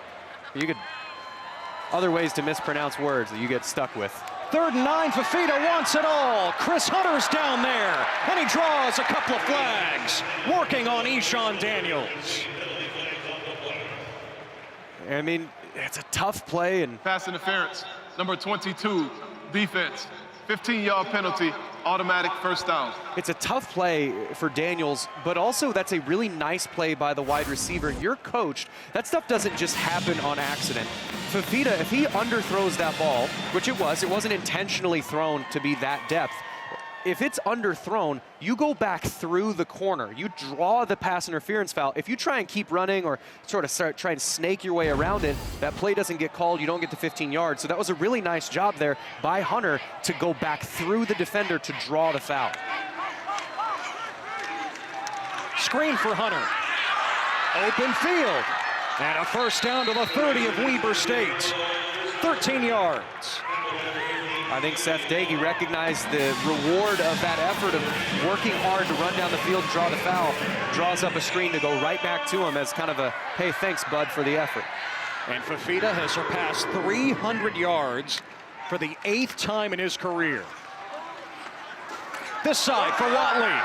other ways to mispronounce words that you get stuck with. 3rd and 9, Fafita wants it all. Chris Hunter's down there, and he draws a couple of flags, working on Eshawn Daniels. I mean, it's a tough play. And pass interference, number 22, defense, 15-yard penalty, automatic first down. It's a tough play for Daniels, but also that's a really nice play by the wide receiver. You're coached. That stuff doesn't just happen on accident. Fafita, if he underthrows that ball, which it wasn't intentionally thrown to be that depth. If it's underthrown, you go back through the corner. You draw the pass interference foul. If you try and keep running or sort of try and snake your way around it, that play doesn't get called. You don't get to 15 yards. So that was a really nice job there by Hunter to go back through the defender to draw the foul. Screen for Hunter. Open field. And a first down to the 30 of Weber State. 13 yards. I think Seth Dagey recognized the reward of that effort of working hard to run down the field, draw the foul, draws up a screen to go right back to him as kind of a, hey, thanks, bud, for the effort. And Fafita has surpassed 300 yards for the 8th time in his career. This side for Watley.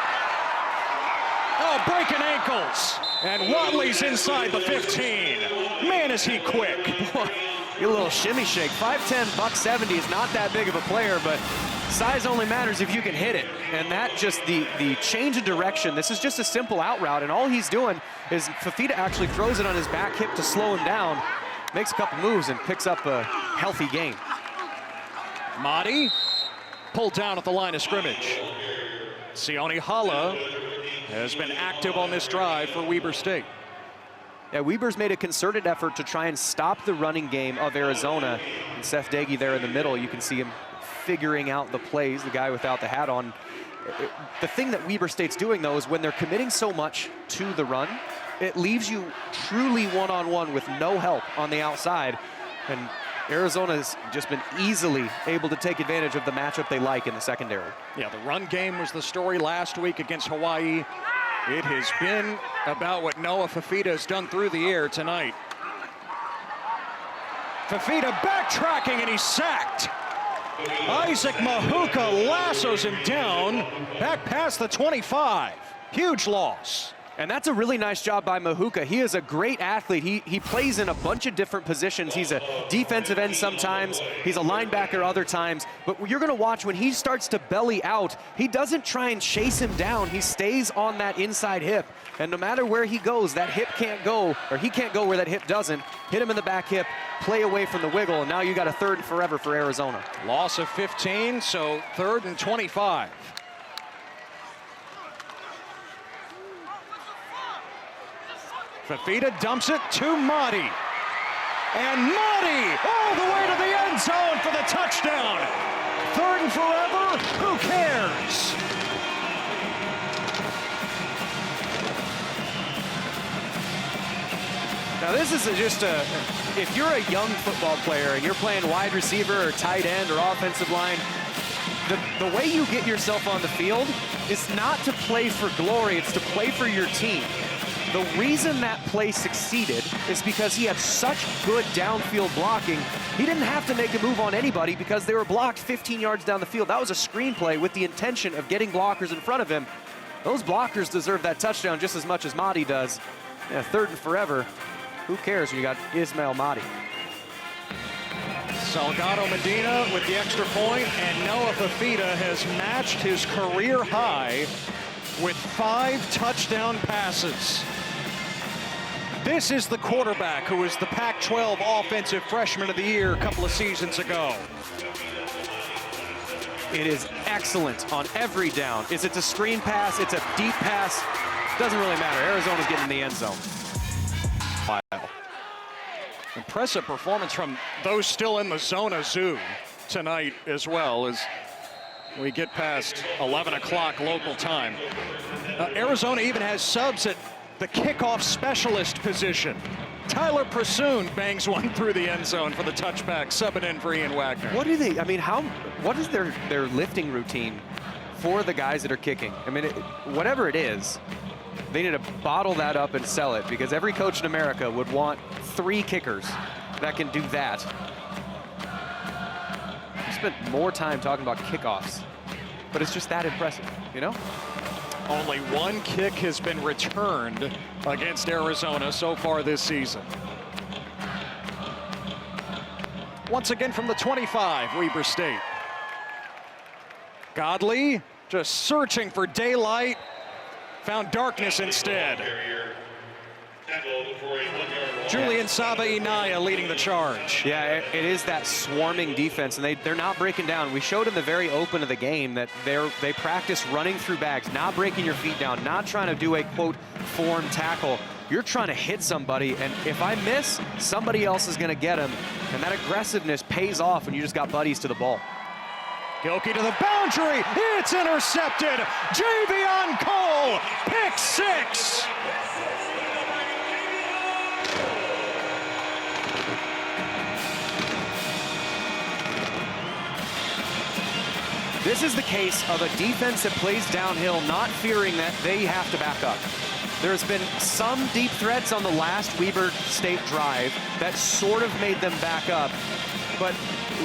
Oh, breaking ankles. And Watley's inside the 15. Man, is he quick. Boy. A little shimmy shake. 5'10", buck 70 is not that big of a player, but size only matters if you can hit it. And that just the change of direction. This is just a simple out route, and all he's doing is Fafita actually throws it on his back hip to slow him down. makes a couple moves and picks up a healthy gain. Mahdi pulled down at the line of scrimmage. Sione Hala has been active on this drive for Weber State. Yeah, Weber's made a concerted effort to try and stop the running game of Arizona. And Seth Daggy there in the middle, you can see him figuring out the plays, the guy without the hat on. The thing that Weber State's doing, though, is when they're committing so much to the run, it leaves you truly one-on-one with no help on the outside. And Arizona's just been easily able to take advantage of the matchup they like in the secondary. Yeah, the run game was the story last week against Hawaii. It has been about what Noah Fifita has done through the air tonight. Fifita backtracking, and he's sacked. Isaac Mahuka lassos him down back past the 25. Huge loss. And that's a really nice job by Mahuka. He is a great athlete. He plays in a bunch of different positions. He's a defensive end sometimes. He's a linebacker other times. But you're going to watch when he starts to belly out, he doesn't try and chase him down. He stays on that inside hip. And no matter where he goes, that hip can't go, or he can't go where that hip doesn't. Hit him in the back hip, play away from the wiggle, and now you got a 3rd and forever for Arizona. Loss of 15, so 3rd and 25. Fifita dumps it to Mahdi. And Mahdi all the way to the end zone for the touchdown. 3rd and forever, who cares? Now this is just if you're a young football player and you're playing wide receiver or tight end or offensive line, the way you get yourself on the field is not to play for glory, it's to play for your team. The reason that play succeeded is because he had such good downfield blocking. He didn't have to make a move on anybody because they were blocked 15 yards down the field. That was a screenplay with the intention of getting blockers in front of him. Those blockers deserve that touchdown just as much as Mahdi does. Yeah, 3rd and forever. Who cares when you got Ismail Mahdi? Salgado Medina with the extra point, and Noah Fifita has matched his career high with 5 touchdown passes. This is the quarterback who was the Pac-12 Offensive Freshman of the Year a couple of seasons ago. It is excellent on every down. Is it a screen pass? It's a deep pass? Doesn't really matter. Arizona's getting in the end zone. Wow. Impressive performance from those still in the Zona Zoo tonight as well as we get past 11 o'clock local time. Arizona even has subs at the kickoff specialist position. Tyler Prasoon bangs one through the end zone for the touchback, subbing in for Ian Wagner. What do they, I mean, what is their lifting routine for the guys that are kicking? I mean, whatever it is, they need to bottle that up and sell it, because every coach in America would want 3 kickers that can do that. I spent more time talking about kickoffs, but it's just that impressive, you know? Only 1 kick has been returned against Arizona so far this season. Once again from the 25, Weber State. Godley just searching for daylight, found darkness instead. Julian Saba-Inaya leading the charge. Yeah, it is that swarming defense, and they're not breaking down. We showed in the very open of the game that they practice running through bags, not breaking your feet down, not trying to do a, quote, form tackle. You're trying to hit somebody, and if I miss, somebody else is going to get him. And that aggressiveness pays off when you just got buddies to the ball. Gilkey to the boundary. It's intercepted. Javion Cole, pick 6. This is the case of a defense that plays downhill, not fearing that they have to back up. There's been some deep threats on the last Weber State drive that sort of made them back up. But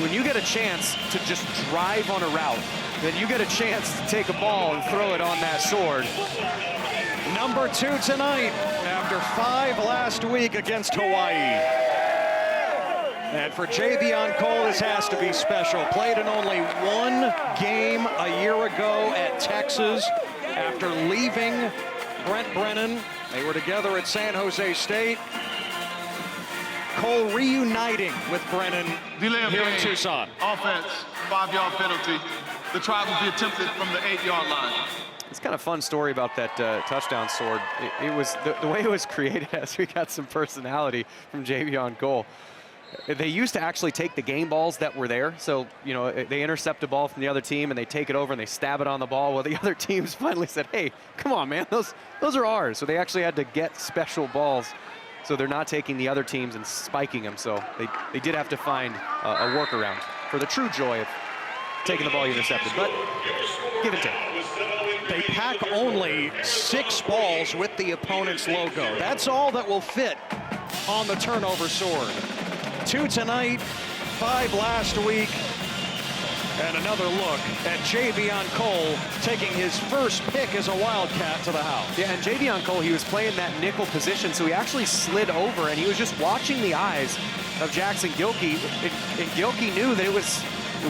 when you get a chance to just drive on a route, then you get a chance to take a ball and throw it on that sword. Number 2 tonight after 5 last week against Hawaii. And for Javion Cole, this has to be special. Played in only 1 game a year ago at Texas after leaving Brent Brennan. They were together at San Jose State. Cole reuniting with Brennan Delay of here in game. Tucson. Offense, 5-yard penalty. The try will be attempted from the 8-yard line. It's kind of a fun story about that touchdown sword. It was the way it was created as we got some personality from Javion Cole. They used to actually take the game balls that were there. So, you know, they intercept a ball from the other team and they take it over and they stab it on the ball. Well, the other teams finally said, hey, come on, man, those are ours. So they actually had to get special balls. So they're not taking the other teams and spiking them. So they did have to find a workaround for the true joy of taking the ball you intercepted. But give and take. They pack only 6 balls with the opponent's logo. That's all that will fit on the turnover sword. 2 tonight, 5 last week, and another look at Javion Cole taking his first pick as a Wildcat to the house. Yeah, and Javion Cole, he was playing that nickel position, so he actually slid over, and he was just watching the eyes of Jackson Gilkey, and Gilkey knew that it was,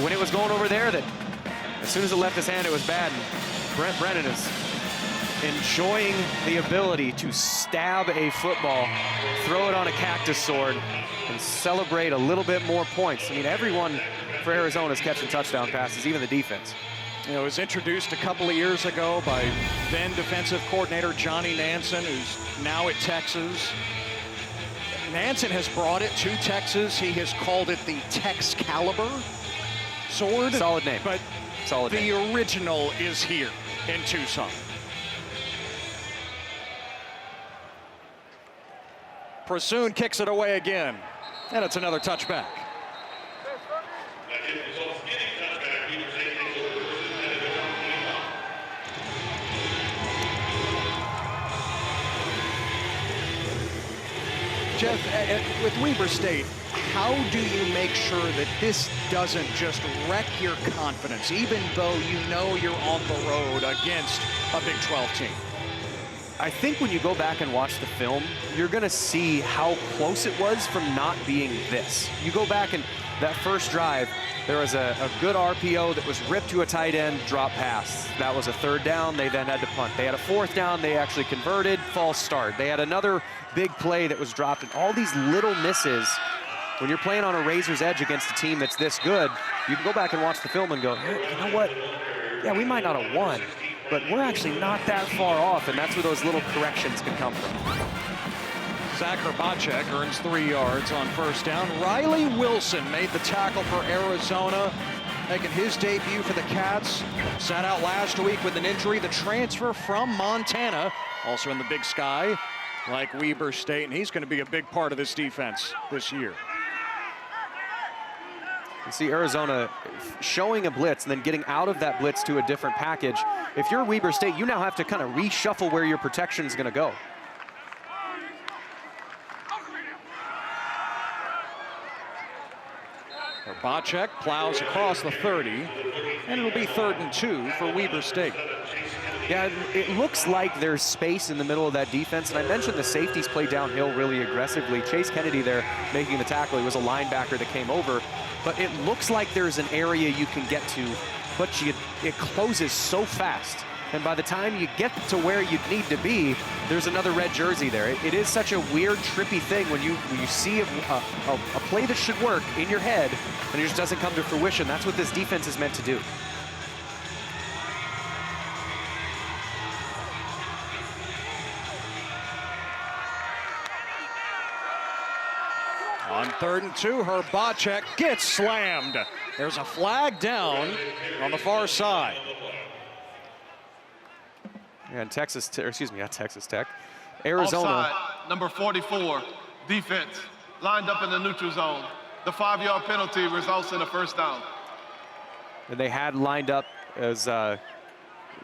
when it was going over there, that as soon as it left his hand, it was bad. And Brent Brennan is enjoying the ability to stab a football, throw it on a cactus sword, and celebrate a little bit more points. I mean, everyone for Arizona is catching touchdown passes, even the defense. You know, it was introduced a couple of years ago by then defensive coordinator Johnny Nansen, who's now at Texas. Nansen has brought it to Texas. He has called it the Texcalibur sword. Solid name. But solid the name. original is here in Tucson. Prasoon kicks it away again, and it's another touchback. Jeff, with Weber State, how do you make sure that this doesn't just wreck your confidence, even though you know you're on the road against a Big 12 team? I think when you go back and watch the film, you're going to see how close it was from not being this. You go back and that first drive, there was a good RPO that was ripped to a tight end, drop pass. That was a 3rd down. They then had to punt. They had a 4th down. They actually converted, false start. They had another big play that was dropped, and all these little misses. When you're playing on a razor's edge against a team that's this good, you can go back and watch the film and go, you know what? Yeah, we might not have won, but we're actually not that far off, and that's where those little corrections can come from. Zach Herbacek earns 3 yards on 1st down. Riley Wilson made the tackle for Arizona, making his debut for the Cats. Sat out last week with an injury. The transfer from Montana, also in the Big Sky, like Weber State, and he's going to be a big part of this defense this year. You see Arizona showing a blitz and then getting out of that blitz to a different package. If you're Weber State, you now have to kind of reshuffle where your protection is going to go. Herbacek plows across the 30, and it'll be 3rd and 2 for Weber State. Yeah, it looks like there's space in the middle of that defense, and I mentioned the safeties play downhill really aggressively. Chase Kennedy there making the tackle. He was a linebacker that came over, but it looks like there's an area you can get to, but it closes so fast. And by the time you get to where you need to be, there's another red jersey there. It is such a weird, trippy thing when you see a play that should work in your head, and it just doesn't come to fruition. That's what this defense is meant to do. On 3rd and 2, Herbacek gets slammed. There's a flag down on the far side. And not Texas Tech. Arizona. Offside, number 44, defense, lined up in the neutral zone. The 5-yard penalty results in a 1st down. And they had lined up as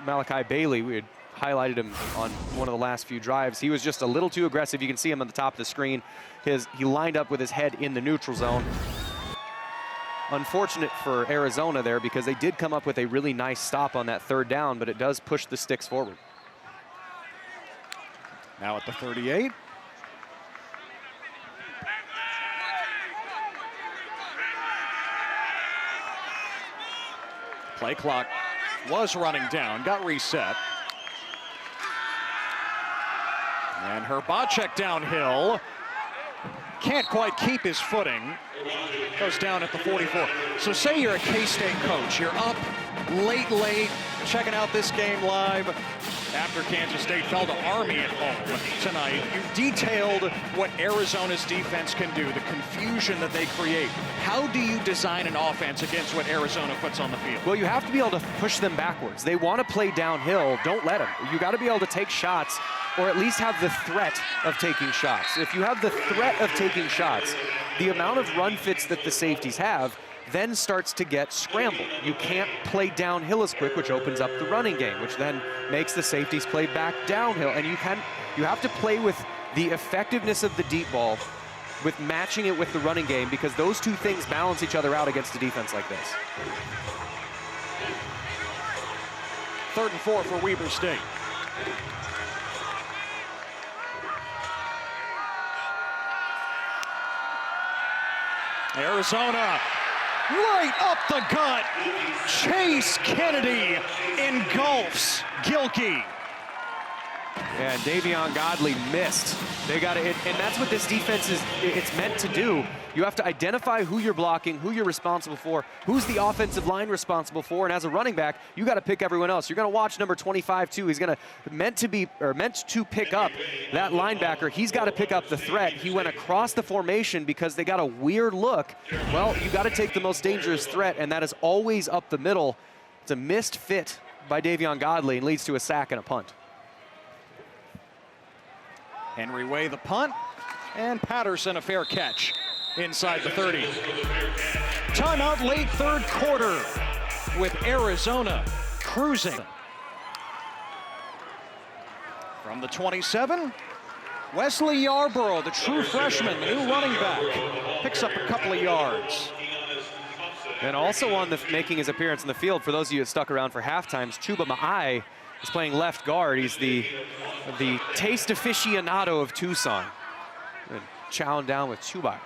Malachi Bailey. We had highlighted him on one of the last few drives. He was just a little too aggressive. You can see him on the top of the screen. He lined up with his head in the neutral zone. Unfortunate for Arizona there because they did come up with a really nice stop on that 3rd down, but it does push the sticks forward. Now at the 38. Play clock was running down, got reset. And Herbacek downhill. Can't quite keep his footing. Goes down at the 44. So say you're a K-State coach. You're up late, checking out this game live after Kansas State fell to Army at home tonight. You've detailed what Arizona's defense can do, the confusion that they create. How do you design an offense against what Arizona puts on the field? Well, you have to be able to push them backwards. They want to play downhill. Don't let them. You got to be able to take shots, or at least have the threat of taking shots. If you have the threat of taking shots, the amount of run fits that the safeties have then starts to get scrambled. You can't play downhill as quick, which opens up the running game, which then makes the safeties play back downhill. And you have to play with the effectiveness of the deep ball with matching it with the running game, because those two things balance each other out against a defense like this. 3rd and 4 for Weber State. Arizona, right up the gut. Chase Kennedy engulfs Gilkey. And Davion Godley missed. They got it, and that's what this defense is. It's meant to do. You have to identify who you're blocking, who you're responsible for, who's the offensive line responsible for, and as a running back, you got to pick everyone else. You're going to watch number 25 too. He's meant to pick up that linebacker. He's got to pick up the threat. He went across the formation because they got a weird look. Well, you got to take the most dangerous threat, and that is always up the middle. It's a missed fit by Davion Godley and leads to a sack and a punt. Henry Way the punt, and Patterson a fair catch inside the 30. Timeout late 3rd quarter with Arizona cruising. From the 27, Wesley Yarborough, the true freshman, the new running back, picks up a couple of yards. And also making his appearance in the field, for those of you that stuck around for halftimes, Chuba Ma'ai is playing left guard. He's the taste aficionado of Tucson. And chowing down with Chuba.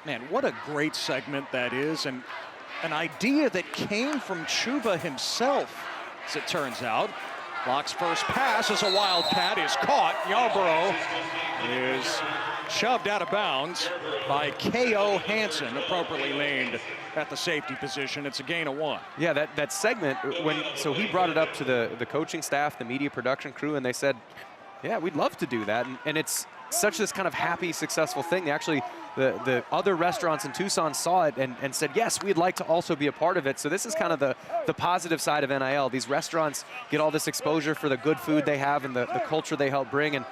Man, what a great segment that is, and an idea that came from Chuba himself, as it turns out. Locke's first pass as a Wildcat is caught. Yarborough is shoved out of bounds by K.O. Hansen, appropriately named at the safety position. It's a gain of 1. Yeah, that segment, so he brought it up to the coaching staff, the media production crew, and they said, yeah, we'd love to do that. And it's such this kind of happy, successful thing. They actually, the other restaurants in Tucson saw it and said, yes, we'd like to also be a part of it. So this is kind of the positive side of NIL. These restaurants get all this exposure for the good food they have and the culture they help bring. And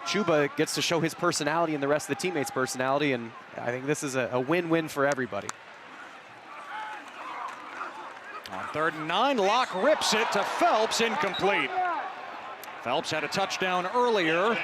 Chuba gets to show his personality and the rest of the teammates' personality. And I think this is a win-win for everybody. On 3rd and 9, Locke rips it to Phelps, incomplete. Phelps had a touchdown earlier.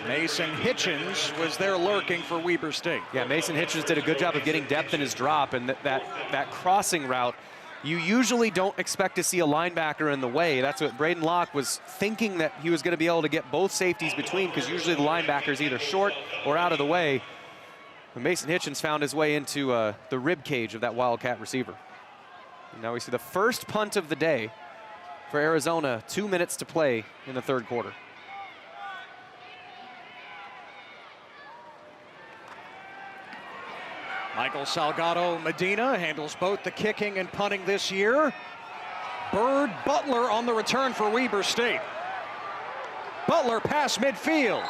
Mason Hitchens was there lurking for Weber State. Yeah, Mason Hitchens did a good job of getting depth in his drop, and that crossing route, you usually don't expect to see a linebacker in the way. That's what Braden Locke was thinking, that he was going to be able to get both safeties between, because usually the linebacker's either short or out of the way. And Mason Hitchens found his way into the rib cage of that Wildcat receiver. And now we see the first punt of the day for Arizona. 2 minutes to play in the 3rd quarter. Michael Salgado Medina handles both the kicking and punting this year. Bird Butler on the return for Weber State. Butler past midfield.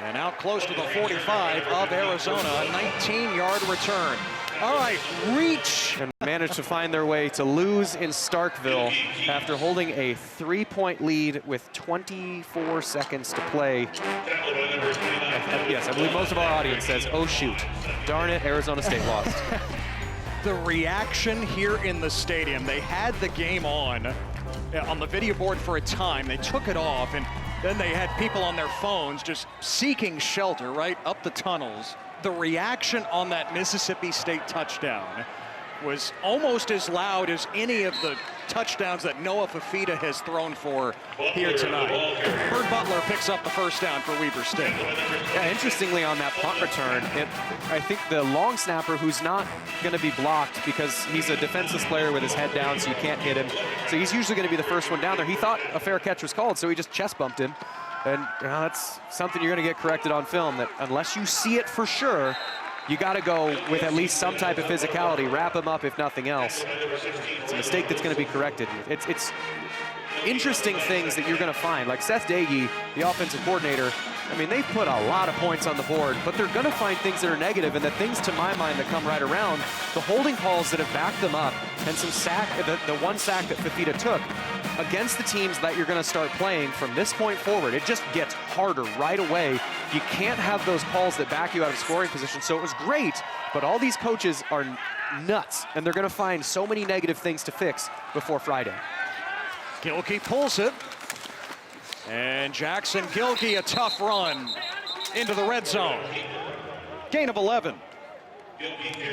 And out close to the 45 of Arizona, a 19-yard return. All right, reach. And managed to find their way to lose in Starkville after holding a 3-point lead with 24 seconds to play. Yes, I believe most of our audience says, oh shoot, darn it, Arizona State lost. The reaction here in the stadium, they had the game on the video board for a time. They took it off, and then they had people on their phones just seeking shelter right up the tunnels. The reaction on that Mississippi State touchdown was almost as loud as any of the touchdowns that Noah Fafita has thrown for here tonight. Bird Butler picks up the first down for Weber State. Yeah, interestingly on that punt return, I think the long snapper, who's not going to be blocked because he's a defenseless player with his head down, so you can't hit him. So he's usually going to be the first one down there. He thought a fair catch was called, so he just chest bumped him. And that's something you're going to get corrected on film, that unless you see it for sure, you got to go with at least some type of physicality, wrap him up if nothing else. It's a mistake that's going to be corrected. It's interesting things that you're going to find. Like Seth Dagey, the offensive coordinator, I mean, they've put a lot of points on the board, but they're going to find things that are negative, and the things, to my mind, that come right around, the holding calls that have backed them up, and some sack, the one sack that Fifita took against the teams that you're going to start playing from this point forward. It just gets harder right away. You can't have those calls that back you out of scoring position. So it was great, but all these coaches are nuts, and they're going to find so many negative things to fix before Friday. Gilkey pulls it. And Jackson Gilkey, a tough run into the red zone. Gain of 11.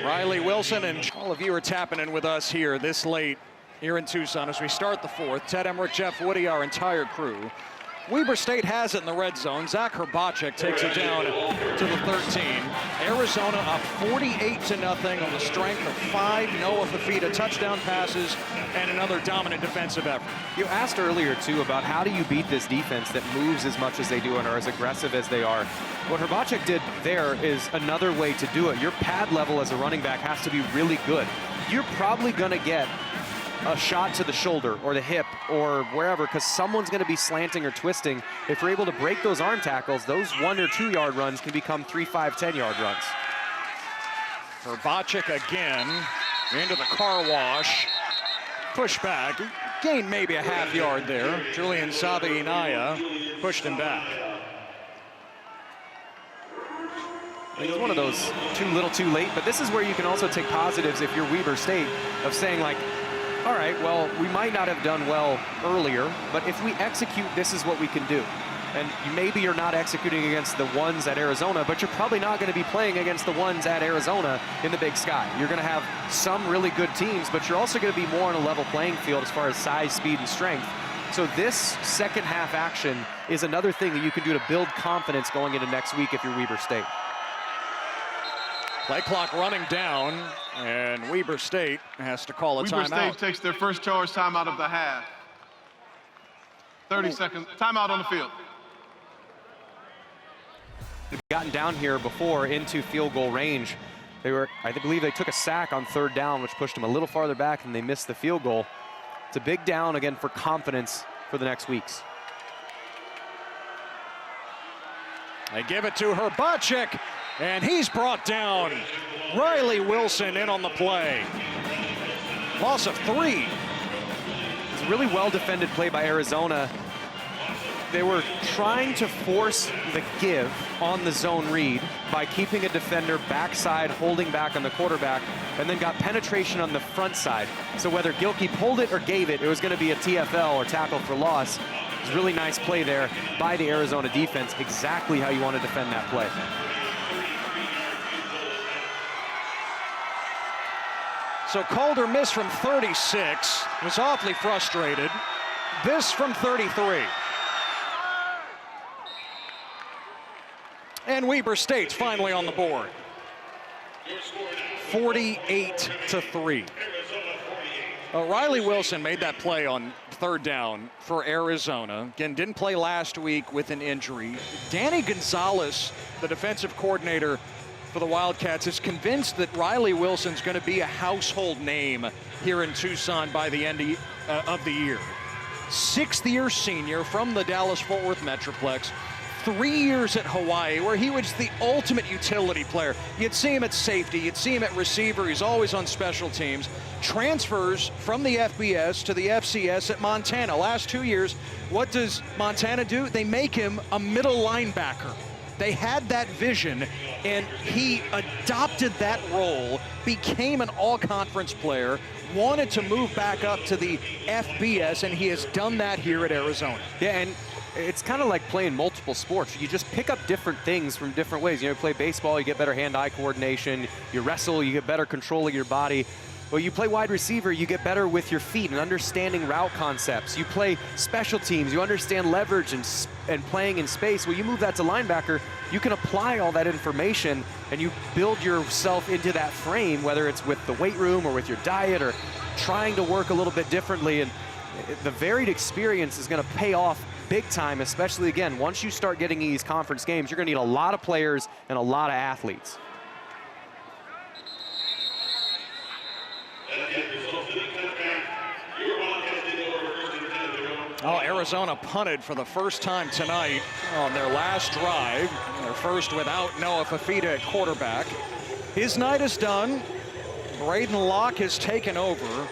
Riley Wilson, and all of you are tapping in with us here this late here in Tucson as we start the fourth. Ted Emmerich, Jeff Woody, our entire crew. Weber State has it in the red zone. Zach Herbacek takes it down to the 13. Arizona up 48-0 on the strength of 5 Noah Fifita touchdown passes and another dominant defensive effort. You asked earlier, too, about how do you beat this defense that moves as much as they do and are as aggressive as they are. What Herbacek did there is another way to do it. Your pad level as a running back has to be really good. You're probably going to get a shot to the shoulder or the hip or wherever, because someone's going to be slanting or twisting. If you're able to break those arm tackles, those 1 or 2 yard runs can become 3, 5, 10 yard runs. Herbacek again into the car wash. Push back. Gained maybe a half yard there. Julian Sabiinaya pushed him back. I think it's one of those too little too late, but this is where you can also take positives if you're Weber State, of saying, like, all right, well, we might not have done well earlier, but if we execute, this is what we can do. And maybe you're not executing against the ones at Arizona, but you're probably not going to be playing against the ones at Arizona in the Big Sky. You're going to have some really good teams, but you're also going to be more on a level playing field as far as size, speed, and strength. So this second half action is another thing that you can do to build confidence going into next week if you're Weber State. Play clock running down, and Weber State has to call a timeout. Weber State takes their first charge timeout of the half. 30 seconds, timeout on the field. They've gotten down here before into field goal range. I believe they took a sack on 3rd down, which pushed them a little farther back, and they missed the field goal. It's a big down again for confidence for the next weeks. They give it to Herbacek, and he's brought down. Riley Wilson in on the play. Loss of 3. It's a really well-defended play by Arizona. They were trying to force the give on the zone read by keeping a defender backside, holding back on the quarterback, and then got penetration on the front side. So whether Gilkey pulled it or gave it, it was going to be a TFL or tackle for loss. It was a really nice play there by the Arizona defense, exactly how you want to defend that play. So Calder missed from 36, was awfully frustrated. This from 33. And Weber State's finally on the board. 48-3. Riley Wilson made that play on 3rd down for Arizona. Again, didn't play last week with an injury. Danny Gonzalez, the defensive coordinator for the Wildcats, is convinced that Riley Wilson's going to be a household name here in Tucson by the end of the year. 6th-year senior from the Dallas-Fort Worth Metroplex. 3 years at Hawaii, where he was the ultimate utility player. You'd see him at safety, you'd see him at receiver, he's always on special teams. Transfers from the FBS to the FCS at Montana. Last 2 years, what does Montana do? They make him a middle linebacker. They had that vision, and he adopted that role, became an all-conference player, wanted to move back up to the FBS, and he has done that here at Arizona. Yeah, and it's kind of like playing multiple sports. You just pick up different things from different ways. You play baseball, you get better hand-eye coordination. You wrestle, you get better control of your body. Well, you play wide receiver, you get better with your feet and understanding route concepts. You play special teams, you understand leverage and playing in space. Well, you move that to linebacker, you can apply all that information and you build yourself into that frame, whether it's with the weight room or with your diet or trying to work a little bit differently. And the varied experience is going to pay off big time, especially, again, once you start getting these conference games, you're going to need a lot of players and a lot of athletes. Oh, Arizona punted for the first time tonight on their last drive. Their first without Noah Fifita at quarterback. His night is done. Braden Locke has taken over.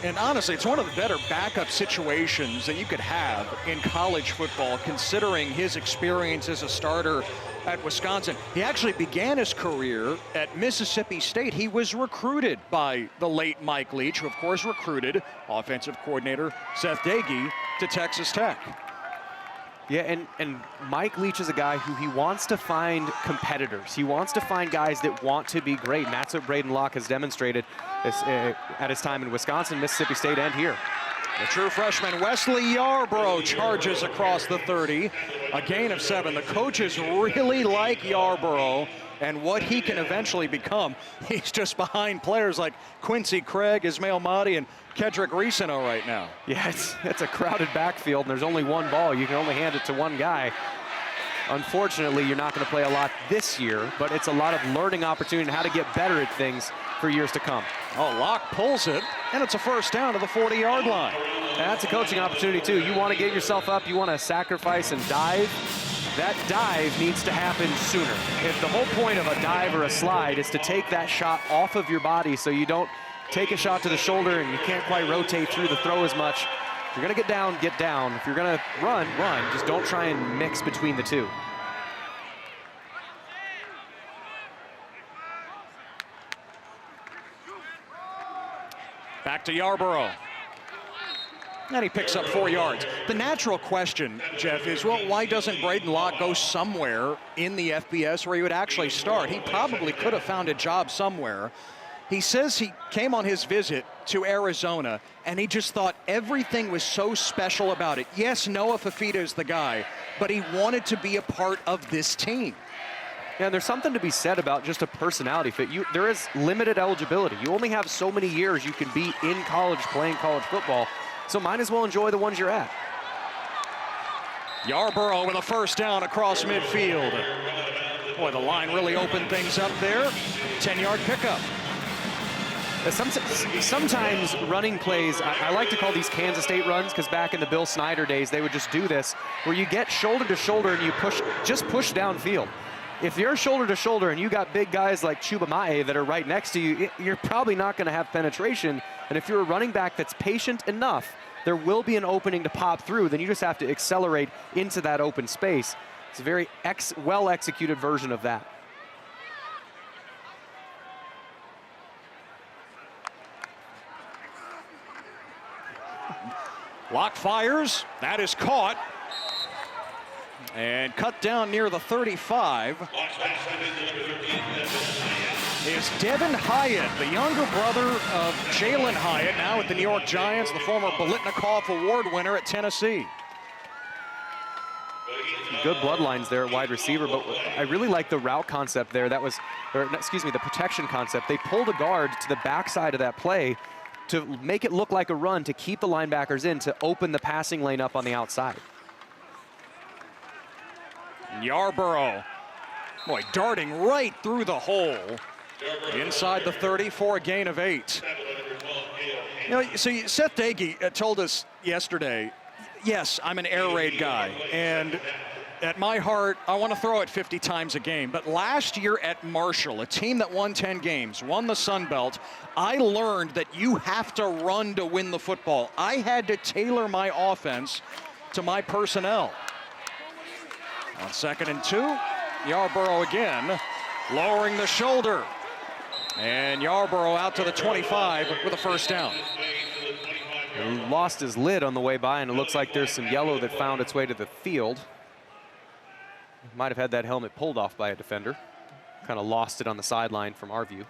And honestly, it's one of the better backup situations that you could have in college football, considering his experience as a starter at Wisconsin. He actually began his career at Mississippi State. He was recruited by the late Mike Leach, who of course recruited offensive coordinator Seth Doege to Texas Tech. Yeah, and Mike Leach is a guy who he wants to find competitors. He wants to find guys that want to be great, and that's what Braden Locke has demonstrated at his time in Wisconsin, Mississippi State, and here. The true freshman Wesley Yarbrough charges across the 30, a gain of 7. The coaches really like Yarbrough and what he can eventually become. He's just behind players like Quincy Craig, Ismail Mahdi, and Kedrick Reesino right now. Yeah, it's a crowded backfield, and there's only one ball. You can only hand it to one guy. Unfortunately, you're not going to play a lot this year, but it's a lot of learning opportunity and how to get better at things for years to come. Oh, Locke pulls it, and it's a first down to the 40-yard line. And that's a coaching opportunity, too. You want to get yourself up, you want to sacrifice and dive. That dive needs to happen sooner. If the whole point of a dive or a slide is to take that shot off of your body so you don't take a shot to the shoulder and you can't quite rotate through the throw as much. If you're going to get down, get down. If you're going to run, run. Just don't try and mix between the two. Back to Yarbrough. And he picks up 4 yards. The natural question, Jeff, is, well, why doesn't Braden Locke go somewhere in the FBS where he would actually start? He probably could have found a job somewhere. He says he came on his visit to Arizona, and he just thought everything was so special about it. Yes, Noah Fifita is the guy, but he wanted to be a part of this team. Yeah, and there's something to be said about just a personality fit. There is limited eligibility. You only have so many years you can be in college playing college football, so might as well enjoy the ones you're at. Yarbrough with a first down across midfield. Boy, the line really opened things up there. 10-yard pickup. Sometimes running plays, I like to call these Kansas State runs, because back in the Bill Snyder days, they would just do this, where you get shoulder to shoulder and you just push downfield. If you're shoulder to shoulder and you got big guys like Chuba Mae that are right next to you, you're probably not going to have penetration. And if you're a running back that's patient enough, there will be an opening to pop through. Then you just have to accelerate into that open space. It's a very well-executed version of that. Locke fires. That is caught. And cut down near the 35 is Devin Hyatt, the younger brother of Jalen Hyatt, now with the New York Giants, the former Biletnikoff Award winner at Tennessee. Good bloodlines there at wide receiver, but I really like the route concept there. That was, the protection concept. They pulled a guard to the backside of that play to make it look like a run, to keep the linebackers in, to open the passing lane up on the outside. Yarbrough, boy, darting right through the hole inside the 30 for a gain of 8. You know, so Seth Doege told us yesterday, yes, I'm an air raid guy, and at my heart, I want to throw it 50 times a game. But last year at Marshall, a team that won 10 games, won the Sun Belt, I learned that you have to run to win the football. I had to tailor my offense to my personnel. On 2nd and 2, Yarbrough again, lowering the shoulder. And Yarbrough out to the 25 with a first down. He lost his lid on the way by, and it looks like there's some yellow that found its way to the field. Might have had that helmet pulled off by a defender. Kind of lost it on the sideline from our view.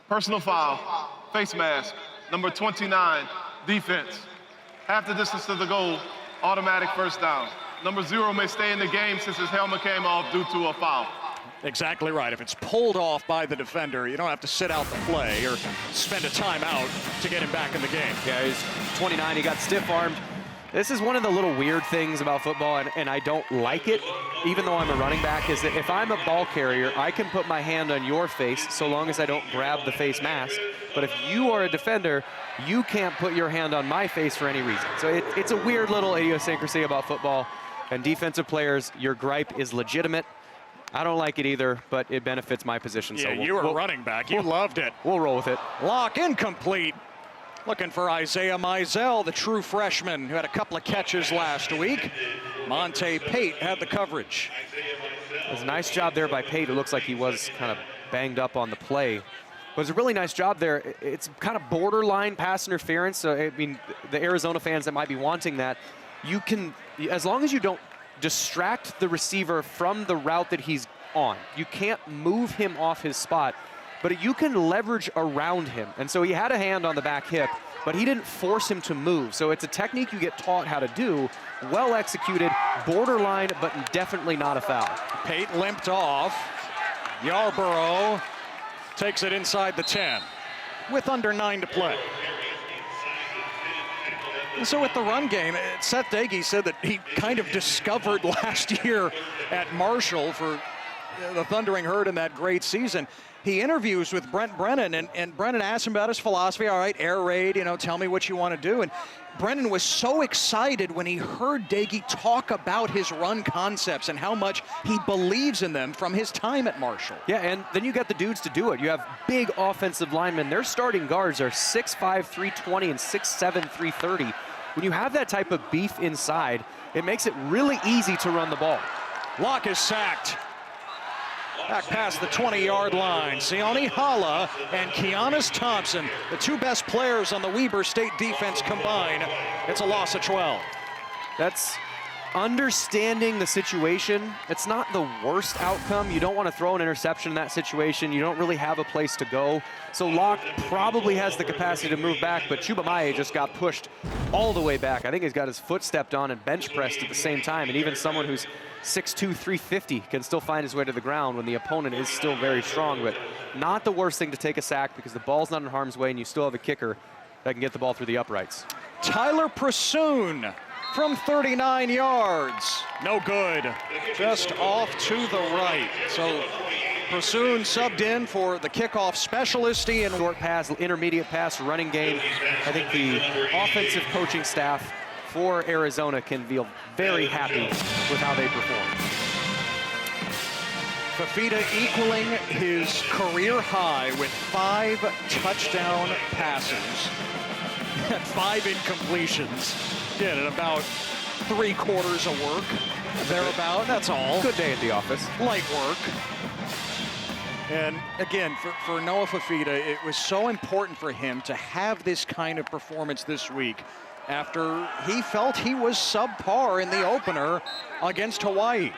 Personal foul, face mask, number 29, defense. Half the distance to the goal, automatic first down. Number 0 may stay in the game since his helmet came off due to a foul. Exactly right. If it's pulled off by the defender, you don't have to sit out the play or spend a timeout to get him back in the game. Yeah, he's 29. He got stiff-armed. This is one of the little weird things about football, and I don't like it, even though I'm a running back, is that if I'm a ball carrier, I can put my hand on your face so long as I don't grab the face mask. But if you are a defender, you can't put your hand on my face for any reason. So it's a weird little idiosyncrasy about football. And defensive players, your gripe is legitimate. I don't like it either, but it benefits my position. Yeah, so you were a running back. You loved it. We'll roll with it. Lock incomplete. Looking for Isaiah Mizell, the true freshman who had a couple of catches last week. Monte Pate had the coverage. It was a nice job there by Pate. It looks like he was kind of banged up on the play. But it was a really nice job there. It's kind of borderline pass interference. So, I mean, the Arizona fans that might be wanting that, you can, as long as you don't distract the receiver from the route that he's on, you can't move him off his spot, but you can leverage around him. And so he had a hand on the back hip, but he didn't force him to move. So it's a technique you get taught how to do, well executed, borderline, but definitely not a foul. Pate limped off. Yarborough takes it inside the 10 with under 9 to play. And so with the run game, Seth Dagey said that he kind of discovered last year at Marshall for the Thundering Herd in that great season. He interviews with Brent Brennan, and Brennan asked him about his philosophy. All right, air raid, you know, tell me what you want to do. And Brennan was so excited when he heard Dagey talk about his run concepts and how much he believes in them from his time at Marshall. Yeah, and then you got the dudes to do it. You have big offensive linemen. Their starting guards are 6'5", 320, and 6'7", 330. When you have that type of beef inside, it makes it really easy to run the ball. Locke is sacked. Back past the 20-yard line. Sione Hala and Keanis Thompson, the two best players on the Weber State defense combined. It's a loss of 12. That's understanding the situation. It's not the worst outcome. You don't want to throw an interception in that situation. You don't really have a place to go. So Locke probably has the capacity to move back, but Chubamaye just got pushed all the way back. I think he's got his foot stepped on and bench pressed at the same time. And even someone who's 6'2", 350 can still find his way to the ground when the opponent is still very strong. But not the worst thing to take a sack because the ball's not in harm's way and you still have a kicker that can get the ball through the uprights. Tyler Prasoon from 39 yards. No good. Just off to the right. So Prasoon subbed in for the kickoff specialist. And short pass, intermediate pass, running game. I think the offensive coaching staff for Arizona can feel very happy with how they perform. Fafita equaling his career high with 5 touchdown passes and 5 incompletions. Did it about 3/4 of work, thereabout, that's all. Good day at the office. Light work. And again, for Noah Fafita, it was so important for him to have this kind of performance this week after he felt he was subpar in the opener against Hawaii.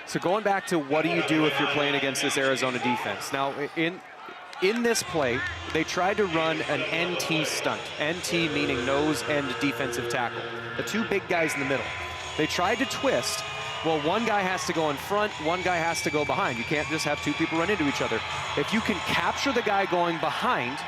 So going back to what do you do if you're playing against this Arizona defense? Now, in this play, they tried to run an NT stunt. NT meaning nose end defensive tackle. The two big guys in the middle. They tried to twist. Well, one guy has to go in front, one guy has to go behind. You can't just have two people run into each other. If you can capture the guy going behind,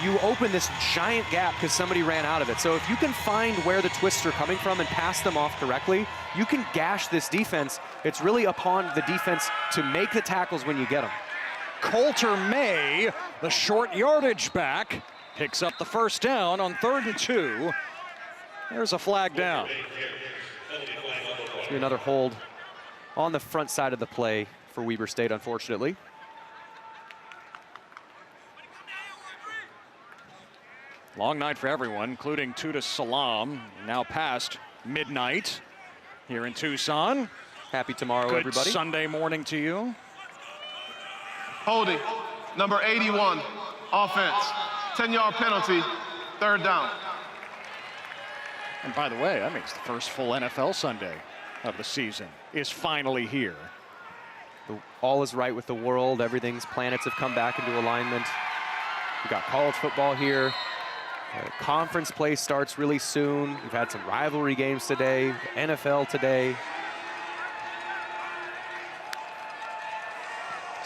you open this giant gap because somebody ran out of it. So if you can find where the twists are coming from and pass them off correctly, you can gash this defense. It's really upon the defense to make the tackles when you get them. Coulter May, the short yardage back, picks up the first down on 3rd and 2. There's a flag down. Another hold on the front side of the play for Weber State, unfortunately. Long night for everyone, including Tuda Salam, now past midnight here in Tucson. Happy tomorrow, Good everybody. Sunday morning to you. Holding, number 81, offense, 10-yard penalty, 3rd down. And by the way, that means the first full NFL Sunday of the season is finally here. All is right with the world. Everything's planets have come back into alignment. We've got college football here. Conference play starts really soon. We've had some rivalry games today, NFL today.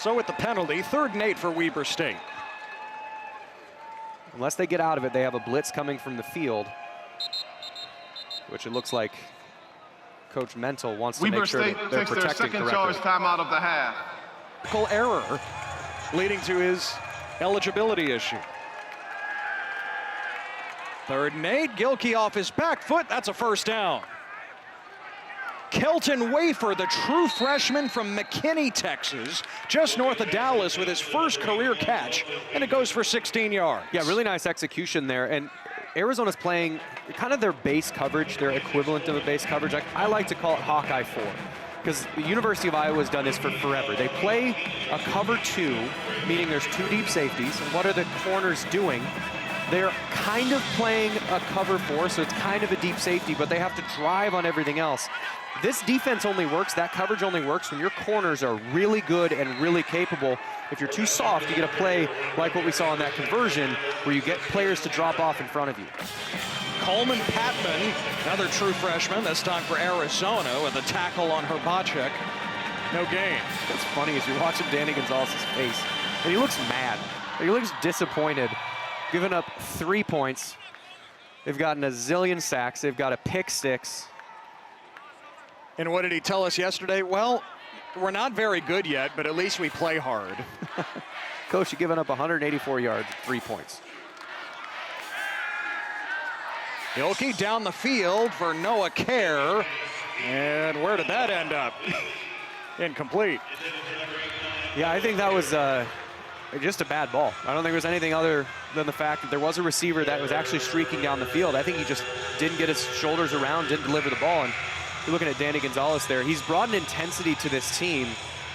So with the penalty, 3rd and 8 for Weber State. Unless they get out of it, they have a blitz coming from the field, which it looks like Coach Mental wants to make sure that they're protecting correctly. Weber State takes their 2nd charge timeout of the half. Error leading to his eligibility issue. 3rd and 8, Gilkey off his back foot, that's a 1st down. Kelton Wafer, the true freshman from McKinney, Texas, just north of Dallas with his 1st career catch, and it goes for 16 yards. Yeah, really nice execution there, and Arizona's playing kind of their base coverage, their equivalent of a base coverage. I like to call it Hawkeye 4, because the University of Iowa has done this for forever. They play a cover 2, meaning there's 2 deep safeties, and what are the corners doing? They're kind of playing a cover 4, so it's kind of a deep safety, but they have to drive on everything else. This defense only works, that coverage only works when your corners are really good and really capable. If you're too soft, you get a play like what we saw in that conversion, where you get players to drop off in front of you. Coleman Patman, another true freshman, this time for Arizona, with a tackle on Herbacek. No gain. What's funny is you're watching Danny Gonzalez's face, and he looks mad. He looks disappointed. Giving up 3 points. They've gotten a zillion sacks. They've got a pick six. And what did he tell us yesterday? Well, we're not very good yet, but at least we play hard. Coach, you've given up 184 yards, 3 points. Gilkey down the field for Noah Kerr. And where did that end up? Incomplete. Yeah, I think that was just a bad ball. I don't think there was anything other than the fact that there was a receiver that was actually streaking down the field. I think he just didn't get his shoulders around, didn't deliver the ball. And you're looking at Danny Gonzalez there. He's brought an intensity to this team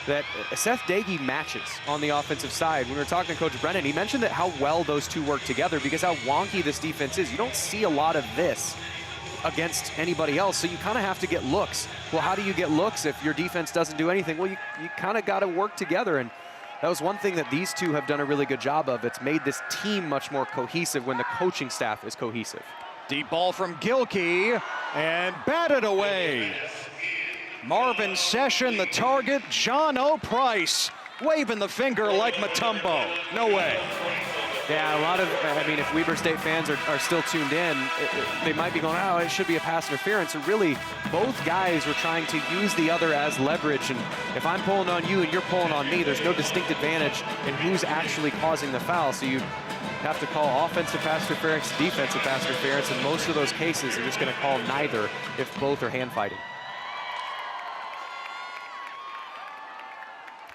that Seth Dagey matches on the offensive side. When we were talking to Coach Brennan, he mentioned that how well those two work together because how wonky this defense is. You don't see a lot of this against anybody else, so you kind of have to get looks. Well, how do you get looks if your defense doesn't do anything? Well, you kind of got to work together, and that was one thing that these two have done a really good job of. It's made this team much more cohesive when the coaching staff is cohesive. Deep ball from Gilkey, and batted away. Marvin Session, the target. John O. Price waving the finger like Mutombo. No way. Yeah, a lot of, I mean, if Weber State fans are still tuned in, they might be going, oh, it should be a pass interference. So really, both guys were trying to use the other as leverage. And if I'm pulling on you and you're pulling on me, there's no distinct advantage in who's actually causing the foul. So you have to call offensive pass interference, defensive pass interference. In most of those cases, they're just going to call neither if both are hand fighting.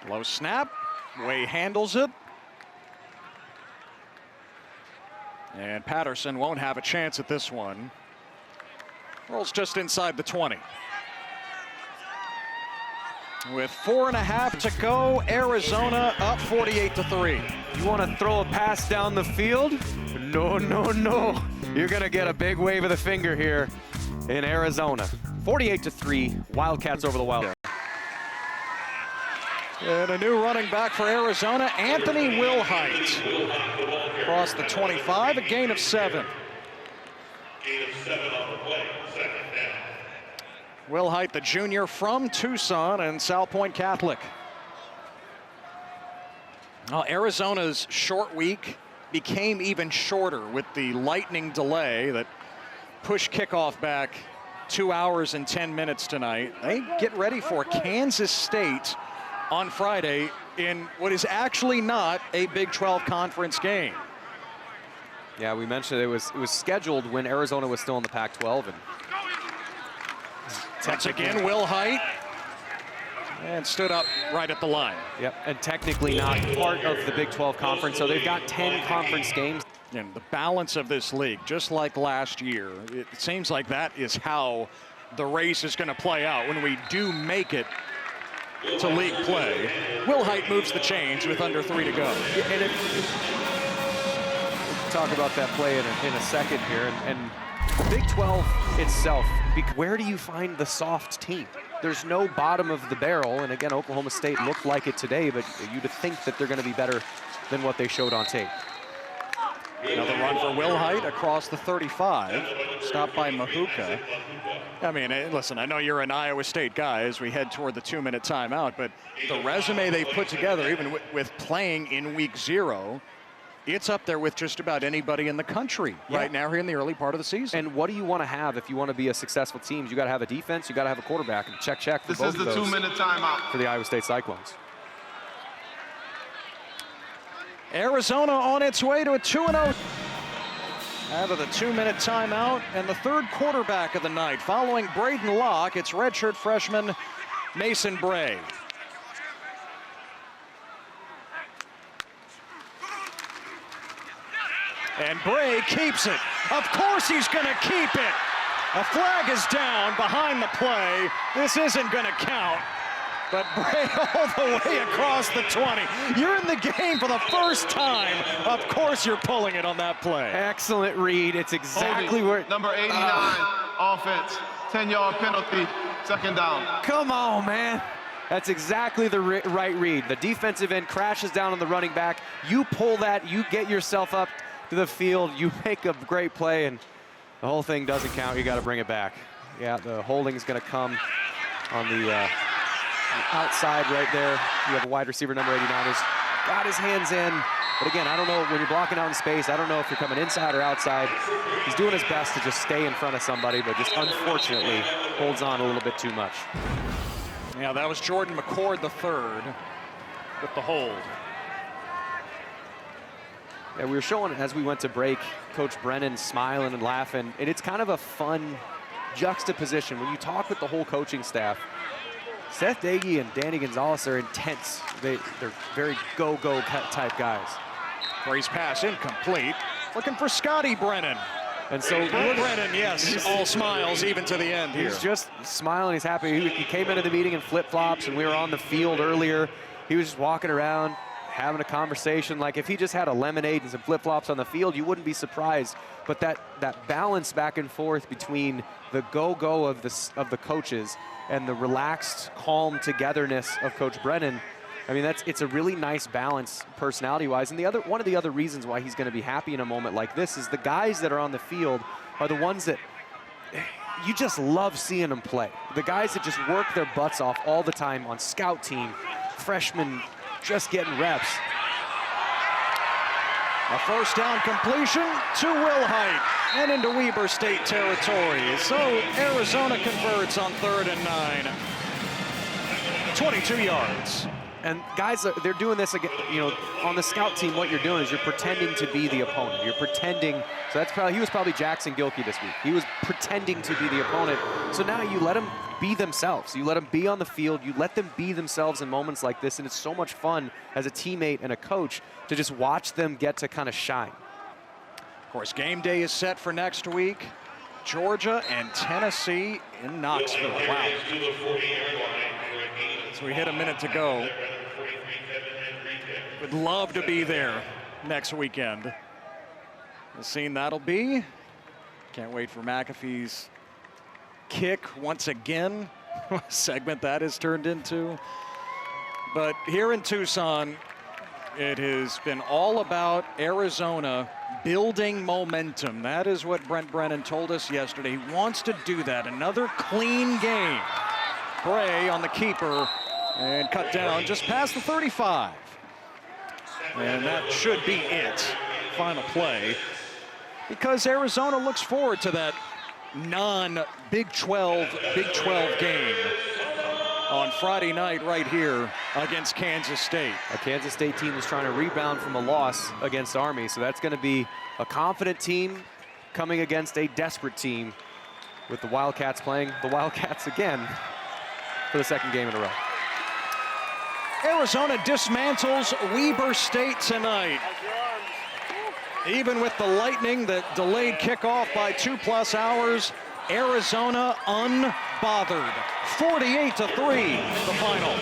Low snap. Way handles it. And Patterson won't have a chance at this one. Rolls just inside the 20. With 4.5 to go, Arizona up 48-3. You want to throw a pass down the field? No, no, no. You're going to get a big wave of the finger here in Arizona. 48-3, Wildcats over the Wildcats. And a new running back for Arizona, Anthony Wilhite. Across the 25, a gain of 7. Wilhite, the junior from Tucson and South Point Catholic. Well, Arizona's short week became even shorter with the lightning delay that pushed kickoff back 2 hours and 10 minutes tonight. They get ready for Kansas State on Friday in what is actually not a Big 12 conference game. Yeah, we mentioned it was scheduled when Arizona was still in the Pac-12. And once again, Wilhite, and stood up right at the line. Yep, and technically not part of the Big 12 conference, so they've got 10 conference games. And the balance of this league, just like last year, it seems like that is how the race is going to play out when we do make it to league play. Wilhite moves the change with under 3 to go. And we'll talk about that play in a second here. And Big 12 itself, where do you find the soft team? There's no bottom of the barrel. And again, Oklahoma State looked like it today, but you'd think that they're going to be better than what they showed on tape. Another run for Wilhite across the 35, stopped by Mahuka. I mean, listen, I know you're an Iowa State guy as we head toward the 2-minute timeout, but the resume they've put together, even with playing in week 0, it's up there with just about anybody in the country right now here in the early part of the season. And what do you want to have if you want to be a successful team? You got to have a defense, you got to have a quarterback, and check for this both is of the those 2-minute timeout for the Iowa State Cyclones. Arizona on its way to a 2-0. Out of the 2-minute timeout, and the third quarterback of the night. Following Braden Locke, it's redshirt freshman Mason Bray. And Bray keeps it. Of course he's going to keep it. A flag is down behind the play. This isn't going to count. But Bray all the way across the 20. You're in the game for the first time. Of course you're pulling it on that play. Excellent read. It's exactly where... Number 89, offense, 10-yard penalty, second down. Come on, man. That's exactly the right read. The defensive end crashes down on the running back. You pull that, you get yourself up to the field, you make a great play, and the whole thing doesn't count. You got to bring it back. Yeah, the holding is going to come on the outside right there. You have a wide receiver, number 89, who's got his hands in. But again, I don't know, when you're blocking out in space, I don't know if you're coming inside or outside. He's doing his best to just stay in front of somebody, but just unfortunately holds on a little bit too much. Yeah, that was Jordan McCord the third with the hold. Yeah, we were showing as we went to break, Coach Brennan smiling and laughing, and it's kind of a fun juxtaposition. When you talk with the whole coaching staff, Seth Dagey and Danny Gonzalez are intense. They're very go-go type guys. Bray's pass incomplete. Looking for Scotty Brennan. And so Brennan, yes, all smiles even to the end here. He's just smiling, he's happy. He came into the meeting in flip-flops, and we were on the field earlier. He was just walking around, having a conversation. Like, if he just had a lemonade and some flip-flops on the field, you wouldn't be surprised. But that balance back and forth between the go-go of the coaches and the relaxed, calm togetherness of Coach Brennan, I mean, it's a really nice balance personality-wise. And one of the other reasons why he's going to be happy in a moment like this is the guys that are on the field are the ones that you just love seeing them play. The guys that just work their butts off all the time on scout team, freshmen just getting reps. A first down completion to Wilhite and into Weber State territory. So Arizona converts on 3rd and 9. 22 yards. And guys, they're doing this again, you know, on the scout team. What you're doing is you're pretending to be the opponent. You're pretending. So that's probably, he was probably Jackson Gilkey this week. He was pretending to be the opponent. So now you let them be themselves. You let them be on the field. You let them be themselves in moments like this. And it's so much fun as a teammate and a coach to just watch them get to kind of shine. Of course, game day is set for next week. Georgia and Tennessee in Knoxville. Wow. So we hit a minute to go. Would love to be there next weekend. The scene that'll be. Can't wait for McAfee's kick once again. Segment that has turned into. But here in Tucson, it has been all about Arizona building momentum. That is what Brent Brennan told us yesterday. He wants to do that. Another clean game. Bray on the keeper and cut down just past the 35. And that should be it. Final play. Because Arizona looks forward to that non-Big 12 game on Friday night right here against Kansas State. A Kansas State team is trying to rebound from a loss against Army, so that's going to be a confident team coming against a desperate team, with the Wildcats playing the Wildcats again for the second game in a row. Arizona dismantles Weber State tonight. Even with the lightning that delayed kickoff by 2+ hours, Arizona unbothered. 48-3, the final.